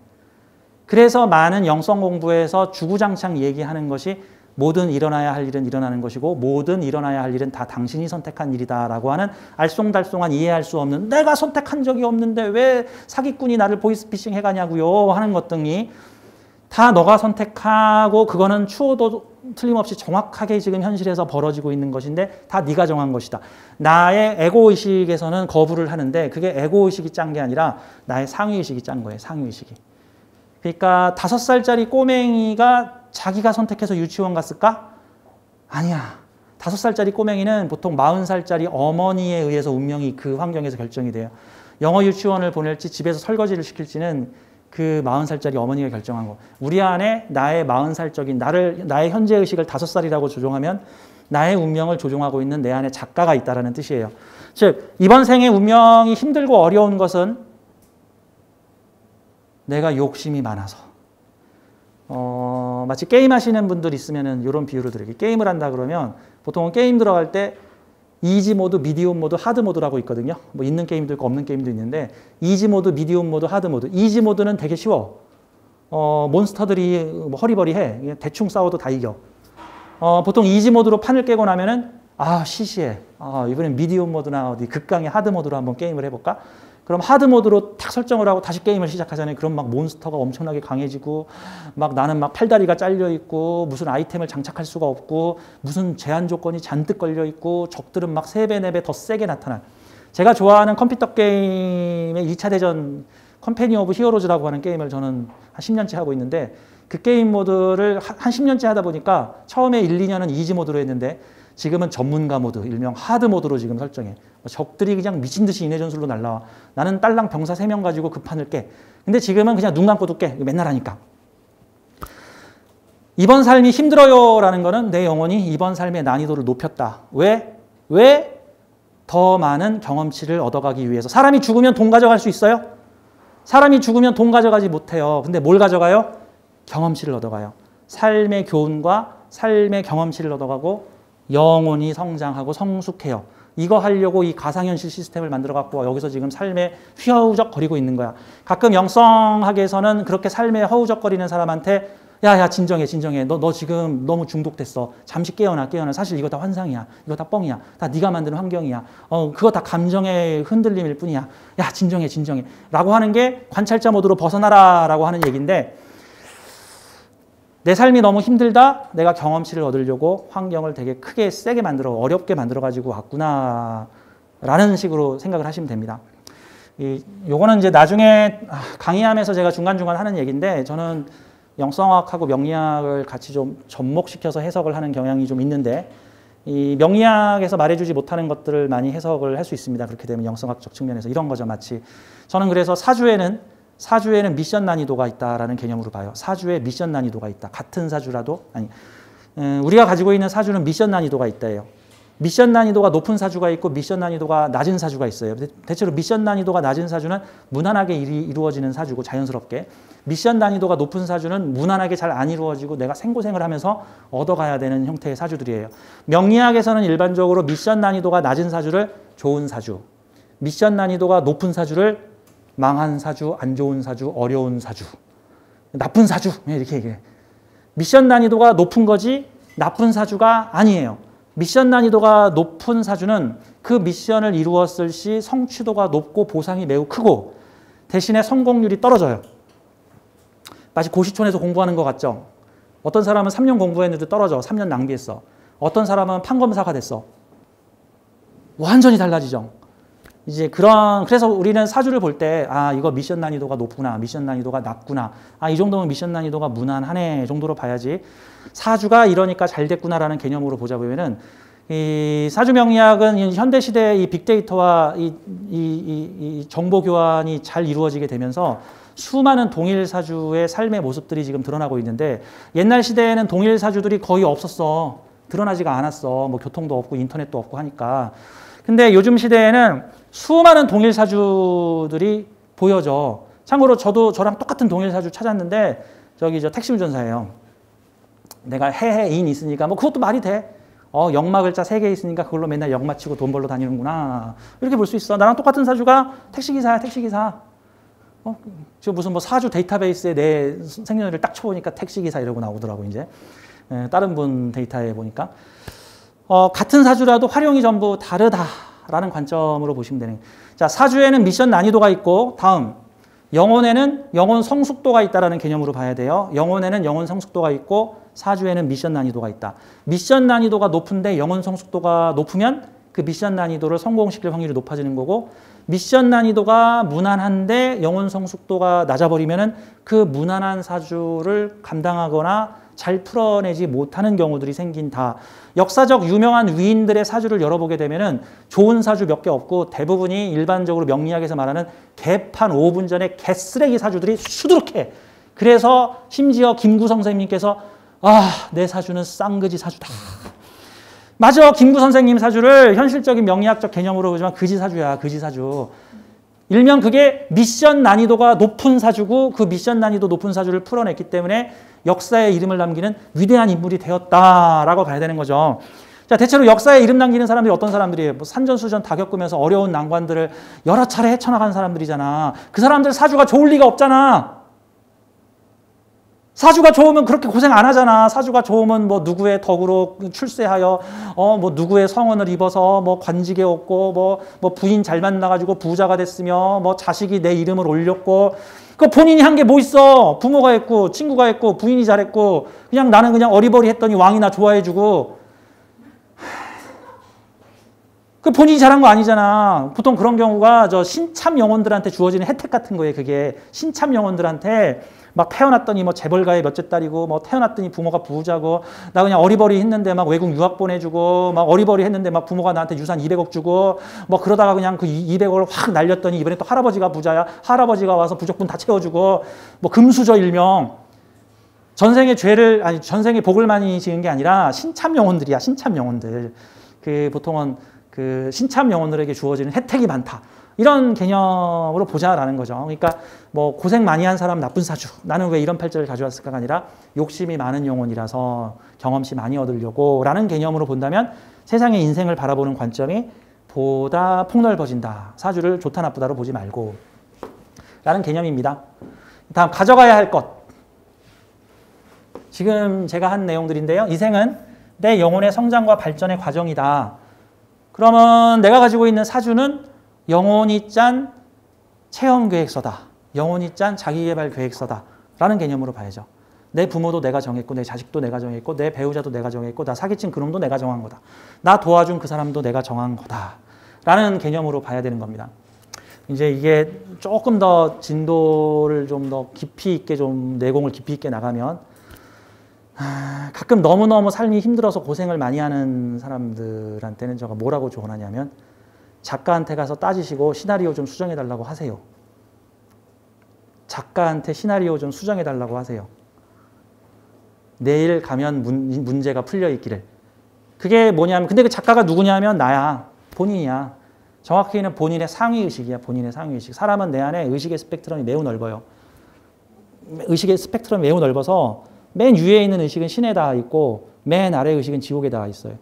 그래서 많은 영성 공부에서 주구장창 얘기하는 것이 모든 일어나야 할 일은 일어나는 것이고 모든 일어나야 할 일은 다 당신이 선택한 일이다라고 하는 알쏭달쏭한 이해할 수 없는 내가 선택한 적이 없는데 왜 사기꾼이 나를 보이스피싱 해가냐고요 하는 것 등이 다 너가 선택하고 그거는 추호도 틀림없이 정확하게 지금 현실에서 벌어지고 있는 것인데 다 네가 정한 것이다. 나의 에고의식에서는 거부를 하는데 그게 에고의식이 짠 게 아니라 나의 상위의식이 짠 거예요. 상위의식이. 그러니까 5살짜리 꼬맹이가 자기가 선택해서 유치원 갔을까? 아니야. 5살짜리 꼬맹이는 보통 40살짜리 어머니에 의해서 운명이 그 환경에서 결정이 돼요. 영어 유치원을 보낼지 집에서 설거지를 시킬지는 그 40살짜리 어머니가 결정한 거. 우리 안에 나의 40살적인 나의 현재 의식을 5살이라고 조종하면 나의 운명을 조종하고 있는 내 안에 작가가 있다는 뜻이에요. 즉 이번 생의 운명이 힘들고 어려운 것은 내가 욕심이 많아서 마치 게임 하시는 분들 있으면 이런 비유를 드릴게요. 게임을 한다 그러면 보통은 게임 들어갈 때 이지 모드, 미디움 모드, 하드 모드라고 있거든요. 뭐 있는 게임도 있고 없는 게임도 있는데 이지 모드, 미디움 모드, 하드 모드. 이지 모드는 되게 쉬워. 몬스터들이 뭐 허리버리해. 대충 싸워도 다 이겨. 보통 이지 모드로 판을 깨고 나면은 시시해. 이번엔 미디움 모드나 어디 극강의 하드 모드로 한번 게임을 해볼까? 그럼 하드 모드로 탁 설정을 하고 다시 게임을 시작하잖아요. 그럼 막 몬스터가 엄청나게 강해지고 막 나는 막 팔다리가 잘려 있고 무슨 아이템을 장착할 수가 없고 무슨 제한 조건이 잔뜩 걸려 있고 적들은 막 3배, 4배 더 세게 나타나. 제가 좋아하는 컴퓨터 게임의 2차 대전 컴패니 오브 히어로즈라고 하는 게임을 저는 한 10년째 하고 있는데 그 게임 모드를 한 10년째 하다 보니까 처음에 1, 2년은 이지 모드로 했는데 지금은 전문가 모드, 일명 하드 모드로 지금 설정해. 적들이 그냥 미친 듯이 인해 전술로 날라와. 나는 딸랑 병사 3명 가지고 그 판을 깨. 근데 지금은 그냥 눈 감고도 깨. 맨날 하니까. 이번 삶이 힘들어요라는 거는 내 영혼이 이번 삶의 난이도를 높였다. 왜? 왜? 더 많은 경험치를 얻어가기 위해서. 사람이 죽으면 돈 가져갈 수 있어요? 사람이 죽으면 돈 가져가지 못해요. 근데 뭘 가져가요? 경험치를 얻어가요. 삶의 교훈과 삶의 경험치를 얻어가고 영혼이 성장하고 성숙해요. 이거 하려고 이 가상현실 시스템을 만들어갖고 여기서 지금 삶에 휘어우적거리고 있는 거야. 가끔 영성학에서는 그렇게 삶에 허우적거리는 사람한테 야, 진정해. 너 지금 너무 중독됐어. 잠시 깨어나. 사실 이거 다 환상이야. 이거 다 뻥이야. 다 네가 만드는 환경이야. 그거 다 감정의 흔들림일 뿐이야. 야, 진정해. 라고 하는 게 관찰자 모드로 벗어나라 라고 하는 얘기인데, 내 삶이 너무 힘들다. 내가 경험치를 얻으려고 환경을 되게 크게 세게 어렵게 만들어가지고 왔구나 라는 식으로 생각을 하시면 됩니다. 요거는 이제 나중에 강의하면서 제가 중간중간 하는 얘기인데, 저는 영성학하고 명리학을 같이 좀 접목시켜서 해석을 하는 경향이 좀 있는데, 이 명리학에서 말해주지 못하는 것들을 많이 해석을 할 수 있습니다. 그렇게 되면 영성학적 측면에서 이런 거죠. 마치 저는 그래서 사주에는 미션 난이도가 있다라는 개념으로 봐요. 사주에 미션 난이도가 있다. 같은 사주라도 우리가 가지고 있는 사주는 미션 난이도가 있다예요. 미션 난이도가 높은 사주가 있고 미션 난이도가 낮은 사주가 있어요. 대체로 미션 난이도가 낮은 사주는 무난하게 이루어지는 사주고 자연스럽게, 미션 난이도가 높은 사주는 무난하게 잘 안 이루어지고 내가 생고생을 하면서 얻어가야 되는 형태의 사주들이에요. 명리학에서는 일반적으로 미션 난이도가 낮은 사주를 좋은 사주, 미션 난이도가 높은 사주를 망한 사주, 안 좋은 사주, 어려운 사주, 나쁜 사주 이렇게 얘기해. 미션 난이도가 높은 거지 나쁜 사주가 아니에요. 미션 난이도가 높은 사주는 그 미션을 이루었을 시 성취도가 높고 보상이 매우 크고 대신에 성공률이 떨어져요. 마치 고시촌에서 공부하는 것 같죠? 어떤 사람은 3년 공부했는데 떨어져. 3년 낭비했어. 어떤 사람은 판검사가 됐어. 완전히 달라지죠. 그래서 우리는 사주를 볼 때, 이거 미션 난이도가 높구나, 미션 난이도가 낮구나, 이 정도면 미션 난이도가 무난하네 정도로 봐야지, 사주가 이러니까 잘 됐구나라는 개념으로 보자 보면은, 이 사주 명리학은 현대 시대의 이 빅데이터와 이 정보 교환이 잘 이루어지게 되면서 수많은 동일 사주의 삶의 모습들이 지금 드러나고 있는데, 옛날 시대에는 동일 사주들이 거의 없었어. 드러나지가 않았어. 뭐 교통도 없고 인터넷도 없고 하니까. 근데 요즘 시대에는 수많은 동일 사주들이 보여져. 참고로 저랑 똑같은 동일 사주 찾았는데, 저 택시 운전사예요. 내가 해인 있으니까 뭐 그것도 말이 돼. 역마 글자 3개 있으니까 그걸로 맨날 역 맞히고 돈 벌러 다니는구나. 이렇게 볼 수 있어. 나랑 똑같은 사주가 택시기사야, 택시기사. 지금 무슨 뭐 사주 데이터베이스에 내 생년월일 딱 쳐보니까 택시기사 이러고 나오더라고, 이제. 다른 분 데이터에 보니까. 같은 사주라도 활용이 전부 다르다라는 관점으로 보시면 되는 거예요. 자, 사주에는 미션 난이도가 있고, 다음. 영혼에는 영혼 성숙도가 있다라는 개념으로 봐야 돼요. 영혼에는 영혼 성숙도가 있고, 사주에는 미션 난이도가 있다. 미션 난이도가 높은데 영혼 성숙도가 높으면 그 미션 난이도를 성공시킬 확률이 높아지는 거고, 미션 난이도가 무난한데 영혼 성숙도가 낮아버리면은 그 무난한 사주를 감당하거나 잘 풀어내지 못하는 경우들이 생긴다. 역사적 유명한 위인들의 사주를 열어보게 되면은 좋은 사주 몇 개 없고, 대부분이 일반적으로 명리학에서 말하는 개판 5분 전에 개쓰레기 사주들이 수두룩해. 그래서 심지어 김구 선생님께서 내 사주는 쌍그지 사주다. 맞아. 김구 선생님 사주를 현실적인 명리학적 개념으로 보지만 그지 사주야. 그지 사주. 일명 그게 미션 난이도가 높은 사주고, 그 미션 난이도 높은 사주를 풀어냈기 때문에 역사에 이름을 남기는 위대한 인물이 되었다라고 봐야 되는 거죠. 자, 대체로 역사에 이름 남기는 사람들이 어떤 사람들이에요? 뭐 산전수전 다 겪으면서 어려운 난관들을 여러 차례 헤쳐나간 사람들이잖아. 그 사람들 사주가 좋을 리가 없잖아. 사주가 좋으면 그렇게 고생 안 하잖아. 사주가 좋으면 뭐 누구의 덕으로 출세하여 뭐 누구의 성원을 입어서 뭐 관직에 얻고 뭐 부인 잘 만나가지고 부자가 됐으며 뭐 자식이 내 이름을 올렸고, 그 본인이 한 게 뭐 있어? 부모가 했고 친구가 했고 부인이 잘했고, 그냥 나는 그냥 어리버리 했더니 왕이나 좋아해주고. 그 본인이 잘한 거 아니잖아. 보통 그런 경우가 저 신참 영혼들한테 주어지는 혜택 같은 거예요. 그게 신참 영혼들한테 막 태어났더니 뭐 재벌가의 몇째 딸이고, 뭐 태어났더니 부모가 부자고, 나 그냥 어리버리 했는데 막 외국 유학 보내주고, 막 어리버리 했는데 막 부모가 나한테 유산 200억 주고, 뭐 그러다가 그냥 그 200억을 확 날렸더니 이번에 또 할아버지가 부자야. 할아버지가 와서 부족분 다 채워주고, 뭐 금수저 일명. 전생의 죄를, 아니, 전생의 복을 많이 지은 게 아니라 신참 영혼들이야, 신참 영혼들. 그 보통은 그 신참 영혼들에게 주어지는 혜택이 많다. 이런 개념으로 보자라는 거죠. 그러니까 뭐 고생 많이 한 사람 나쁜 사주. 나는 왜 이런 팔자를 가져왔을까가 아니라 욕심이 많은 영혼이라서 경험치 많이 얻으려고 라는 개념으로 본다면 세상의 인생을 바라보는 관점이 보다 폭넓어진다. 사주를 좋다 나쁘다로 보지 말고 라는 개념입니다. 다음 가져가야 할 것. 지금 제가 한 내용들인데요. 이 생은 내 영혼의 성장과 발전의 과정이다. 그러면 내가 가지고 있는 사주는 영혼이 짠 체험 계획서다. 영혼이 짠 자기개발 계획서다. 라는 개념으로 봐야죠. 내 부모도 내가 정했고 내 자식도 내가 정했고 내 배우자도 내가 정했고 나 사기친 그놈도 내가 정한 거다. 나 도와준 그 사람도 내가 정한 거다. 라는 개념으로 봐야 되는 겁니다. 이제 이게 조금 더 진도를 좀 더 깊이 있게 좀 내공을 깊이 있게 나가면 가끔 너무너무 삶이 힘들어서 고생을 많이 하는 사람들한테는 제가 뭐라고 조언하냐면 작가한테 가서 따지시고 시나리오 좀 수정해달라고 하세요. 작가한테 시나리오 좀 수정해달라고 하세요. 내일 가면 문제가 풀려 있기를. 그게 뭐냐면 근데 그 작가가 누구냐면 나야. 본인이야. 정확히는 본인의 상위의식이야. 본인의 상위의식. 사람은 내 안에 의식의 스펙트럼이 매우 넓어요. 의식의 스펙트럼이 매우 넓어서 맨 위에 있는 의식은 신에 닿아 있고 맨 아래 의식은 지옥에 닿아 있어요.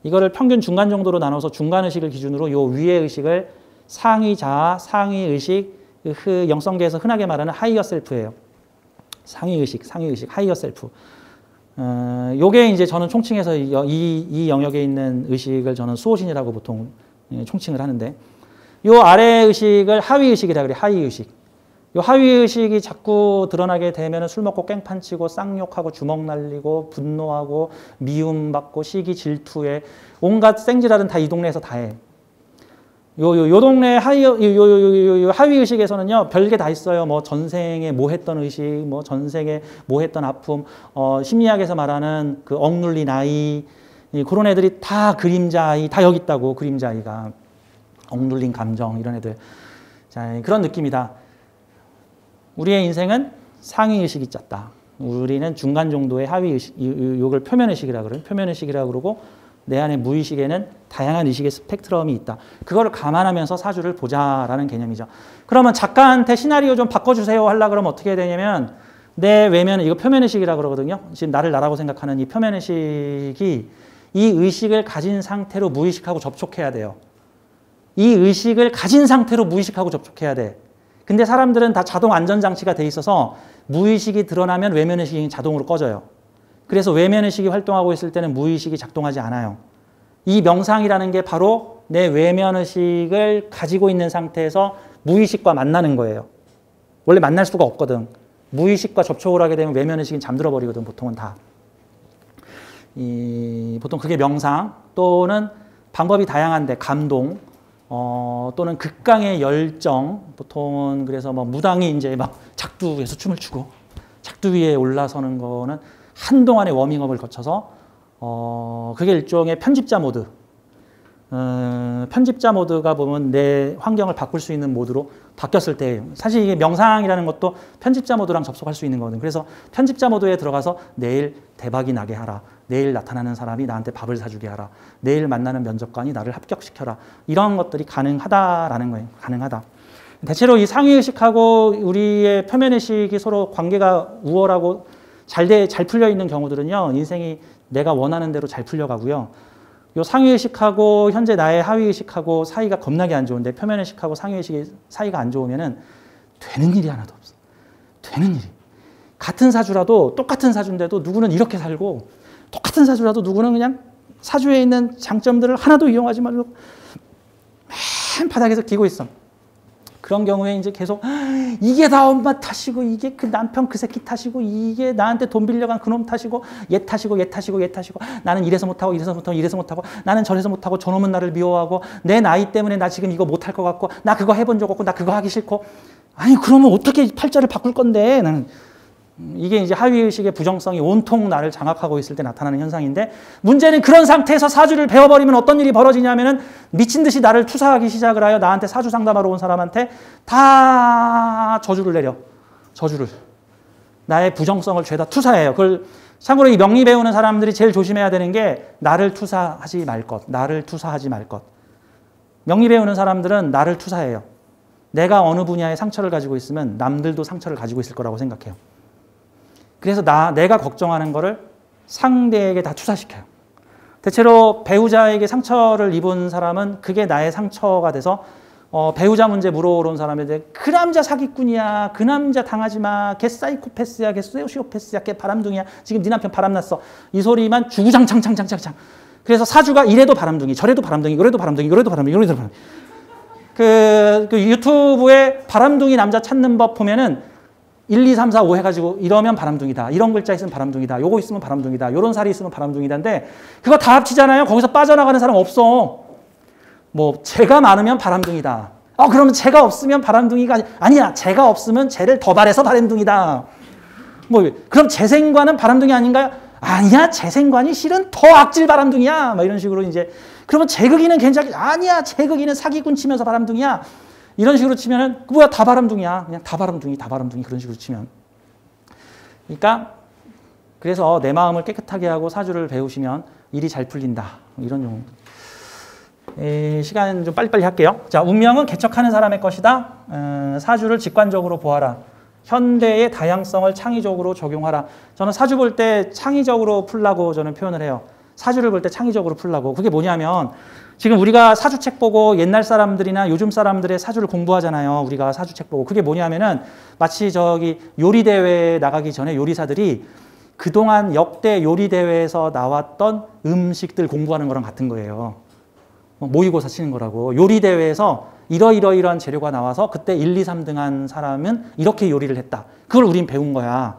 이거를 평균 중간 정도로 나눠서 중간 의식을 기준으로 요 위의 의식을 상위 자아, 상위 의식, 영성계에서 흔하게 말하는 하이어 셀프예요. 상위 의식, 하이어 셀프. 요게 이제 저는 총칭해서 이 영역에 있는 의식을 저는 수호신이라고 보통 총칭을 하는데 요 아래 의식을 하위 의식이라 그래요. 하위 의식. 요 하위 의식이 자꾸 드러나게 되면 술 먹고 깽판 치고 쌍욕하고 주먹 날리고 분노하고 미움받고 시기 질투에 온갖 생지랄은 다 이 동네에서 다 해. 요 동네 하위 의식에서는요, 별게 다 있어요. 뭐 전생에 뭐 했던 의식, 뭐 전생에 뭐 했던 아픔, 심리학에서 말하는 그 억눌린 아이, 그런 애들이 다 그림자 아이, 다 여기 있다고, 그림자 아이가. 억눌린 감정, 이런 애들. 자, 그런 느낌이다. 우리의 인생은 상위 의식이 짰다. 우리는 중간 정도의 하위 의식, 이걸 표면 의식이라 그래요. 표면 의식이라 그러고, 내 안에 무의식에는 다양한 의식의 스펙트럼이 있다. 그거를 감안하면서 사주를 보자라는 개념이죠. 그러면 작가한테 시나리오 좀 바꿔주세요 하려고 그러면 어떻게 해야 되냐면 내 외면, 이거 표면의식이라 그러거든요. 지금 나를 나라고 생각하는 이 표면의식이 이 의식을 가진 상태로 무의식하고 접촉해야 돼요. 이 의식을 가진 상태로 무의식하고 접촉해야 돼. 근데 사람들은 다 자동 안전장치가 돼 있어서 무의식이 드러나면 외면의식이 자동으로 꺼져요. 그래서 외면의식이 활동하고 있을 때는 무의식이 작동하지 않아요. 이 명상이라는 게 바로 내 외면의식을 가지고 있는 상태에서 무의식과 만나는 거예요. 원래 만날 수가 없거든. 무의식과 접촉을 하게 되면 외면의식은 잠들어 버리거든, 보통은 다. 보통 그게 명상 또는 방법이 다양한데 감동 또는 극강의 열정, 보통은 그래서 뭐 무당이 이제 막 작두에서 춤을 추고 작두 위에 올라서는 거는 한동안의 워밍업을 거쳐서 그게 일종의 편집자 모드. 편집자 모드가 보면 내 환경을 바꿀 수 있는 모드로 바뀌었을 때 사실 이게 명상이라는 것도 편집자 모드랑 접속할 수 있는 거거든. 그래서 편집자 모드에 들어가서 내일 대박이 나게 하라. 내일 나타나는 사람이 나한테 밥을 사주게 하라. 내일 만나는 면접관이 나를 합격시켜라. 이런 것들이 가능하다라는 거예요. 가능하다. 대체로 이 상위의식하고 우리의 표면의식이 서로 관계가 우월하고 잘 풀려 있는 경우들은요, 인생이 내가 원하는 대로 잘 풀려가고요. 요 상위의식하고 현재 나의 하위의식하고 사이가 겁나게 안 좋은데 표면의식하고 상위의식이 사이가 안 좋으면은 되는 일이 하나도 없어. 되는 일이. 같은 사주라도 똑같은 사주인데도 누구는 이렇게 살고 똑같은 사주라도 누구는 그냥 사주에 있는 장점들을 하나도 이용하지 말고 맨 바닥에서 기고 있어. 그런 경우에 이제 계속 이게 다 엄마 탓이고 이게 그 남편 그 새끼 탓이고 이게 나한테 돈 빌려간 그놈 탓이고 얘 탓이고 얘 탓이고 얘 탓이고 나는 이래서 못하고 이래서 못하고 이래서 못하고 나는 저래서 못하고 저놈은 나를 미워하고 내 나이 때문에 나 지금 이거 못할 것 같고 나 그거 해본 적 없고 나 그거 하기 싫고 아니 그러면 어떻게 팔자를 바꿀 건데 나는 이게 이제 하위의식의 부정성이 온통 나를 장악하고 있을 때 나타나는 현상인데 문제는 그런 상태에서 사주를 배워버리면 어떤 일이 벌어지냐면은 미친 듯이 나를 투사하기 시작을 하여 나한테 사주 상담하러 온 사람한테 다 저주를 내려. 저주를. 나의 부정성을 죄다 투사해요. 그걸 참고로 이 명리 배우는 사람들이 제일 조심해야 되는 게 나를 투사하지 말 것, 나를 투사하지 말 것. 명리 배우는 사람들은 나를 투사해요. 내가 어느 분야에 상처를 가지고 있으면 남들도 상처를 가지고 있을 거라고 생각해요. 그래서 내가 걱정하는 거를 상대에게 다 투사시켜요. 대체로 배우자에게 상처를 입은 사람은 그게 나의 상처가 돼서 배우자 문제 물어오는 사람에 그 남자 사기꾼이야, 그 남자 당하지 마, 걔 사이코패스야, 걔 소시오패스야, 걔 바람둥이야, 지금 네 남편 바람났어, 이 소리만 주구장창. 그래서 사주가 이래도 바람둥이, 저래도 바람둥이, 이래도 바람둥이, 이래도 바람둥이, 이래도 바람둥이. 그 유튜브에 바람둥이 남자 찾는 법 보면은 1, 2, 3, 4, 5 해가지고 이러면 바람둥이다, 이런 글자 있으면 바람둥이다, 요거 있으면 바람둥이다, 요런 살이 있으면 바람둥이다인데 그거 다 합치잖아요. 거기서 빠져나가는 사람 없어. 뭐 재가 많으면 바람둥이다. 그러면 재가 없으면 바람둥이가 아니야. 재가 없으면 재를 더 바래서 바람둥이다. 뭐 그럼 재생관은 바람둥이 아닌가요? 아니야. 재생관이 실은 더 악질 바람둥이야. 막 이런 식으로 이제 그러면 재극이는 괜찮게 아니야. 재극이는 사기꾼 치면서 바람둥이야. 이런 식으로 치면은 뭐야 다 바람둥이야. 그냥 다 바람둥이 그런 식으로 치면. 그러니까 그래서 내 마음을 깨끗하게 하고 사주를 배우시면 일이 잘 풀린다. 이런 용어. 시간 좀 빨리빨리 할게요. 자, 운명은 개척하는 사람의 것이다. 사주를 직관적으로 보아라. 현대의 다양성을 창의적으로 적용하라. 저는 사주 볼 때 창의적으로 풀라고 저는 표현을 해요. 사주를 볼 때 창의적으로 풀라고. 그게 뭐냐면 지금 우리가 사주책 보고 옛날 사람들이나 요즘 사람들의 사주를 공부하잖아요. 우리가 사주책 보고. 그게 뭐냐면은 마치 저기 요리대회에 나가기 전에 요리사들이 그동안 역대 요리대회에서 나왔던 음식들 공부하는 거랑 같은 거예요. 모의고사 치는 거라고. 요리대회에서 이러이러이러한 재료가 나와서 그때 1, 2, 3등 한 사람은 이렇게 요리를 했다. 그걸 우린 배운 거야.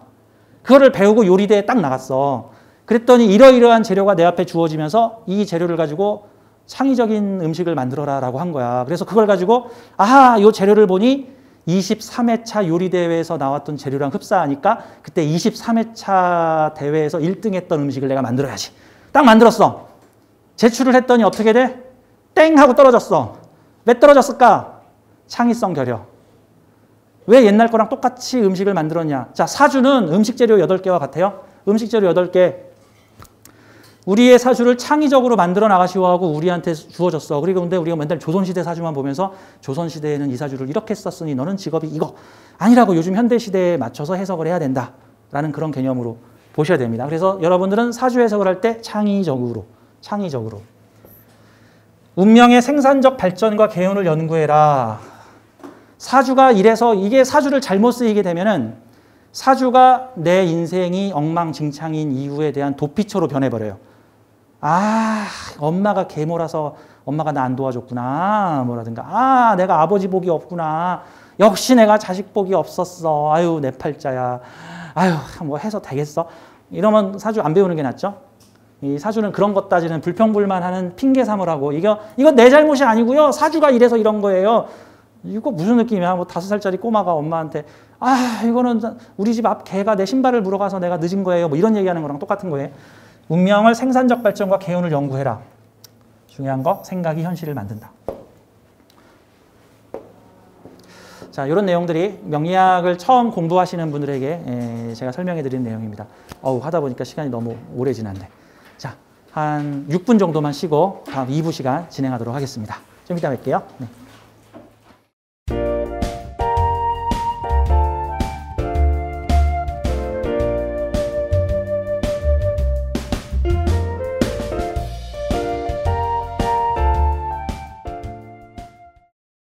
그거를 배우고 요리대회에 딱 나갔어. 그랬더니 이러이러한 재료가 내 앞에 주어지면서 이 재료를 가지고 창의적인 음식을 만들어라 라고 한 거야. 그래서 그걸 가지고 아하, 이 재료를 보니 23회차 요리대회에서 나왔던 재료랑 흡사하니까 그때 23회차 대회에서 1등 했던 음식을 내가 만들어야지. 딱 만들었어. 제출을 했더니 어떻게 돼? 땡 하고 떨어졌어. 왜 떨어졌을까? 창의성 결여. 왜 옛날 거랑 똑같이 음식을 만들었냐? 자, 사주는 음식 재료 8개와 같아요. 음식 재료 8개. 우리의 사주를 창의적으로 만들어 나가시오 하고 우리한테 주어졌어. 그리고 근데 우리가 맨날 조선시대 사주만 보면서 조선시대에는 이 사주를 이렇게 썼으니 너는 직업이 이거. 아니라고 요즘 현대시대에 맞춰서 해석을 해야 된다. 라는 그런 개념으로 보셔야 됩니다. 그래서 여러분들은 사주 해석을 할 때 창의적으로. 운명의 생산적 발전과 개운을 연구해라. 사주가 이래서 이게 사주를 잘못 쓰이게 되면은 사주가 내 인생이 엉망진창인 이유에 대한 도피처로 변해버려요. 아, 엄마가 계모라서 엄마가 나 안 도와줬구나. 뭐라든가. 내가 아버지 복이 없구나. 역시 내가 자식 복이 없었어. 아유, 내 팔자야. 아유, 뭐 해서 되겠어. 이러면 사주 안 배우는 게 낫죠. 이 사주는 그런 것 따지는 불평불만하는 핑계 삼으라고. 이거 내 잘못이 아니고요. 사주가 이래서 이런 거예요. 이거 무슨 느낌이야? 뭐 5살짜리 꼬마가 엄마한테 이거는 우리 집 앞 개가 내 신발을 물어가서 내가 늦은 거예요. 뭐 이런 얘기하는 거랑 똑같은 거예요. 운명을 생산적 발전과 개운을 연구해라. 중요한 거 생각이 현실을 만든다. 자, 이런 내용들이 명리학을 처음 공부하시는 분들에게 제가 설명해 드린 내용입니다. 하다 보니까 시간이 너무 오래 지났네. 자, 한 6분 정도만 쉬고 다음 2부 시간 진행하도록 하겠습니다. 좀 이따 뵐게요. 네.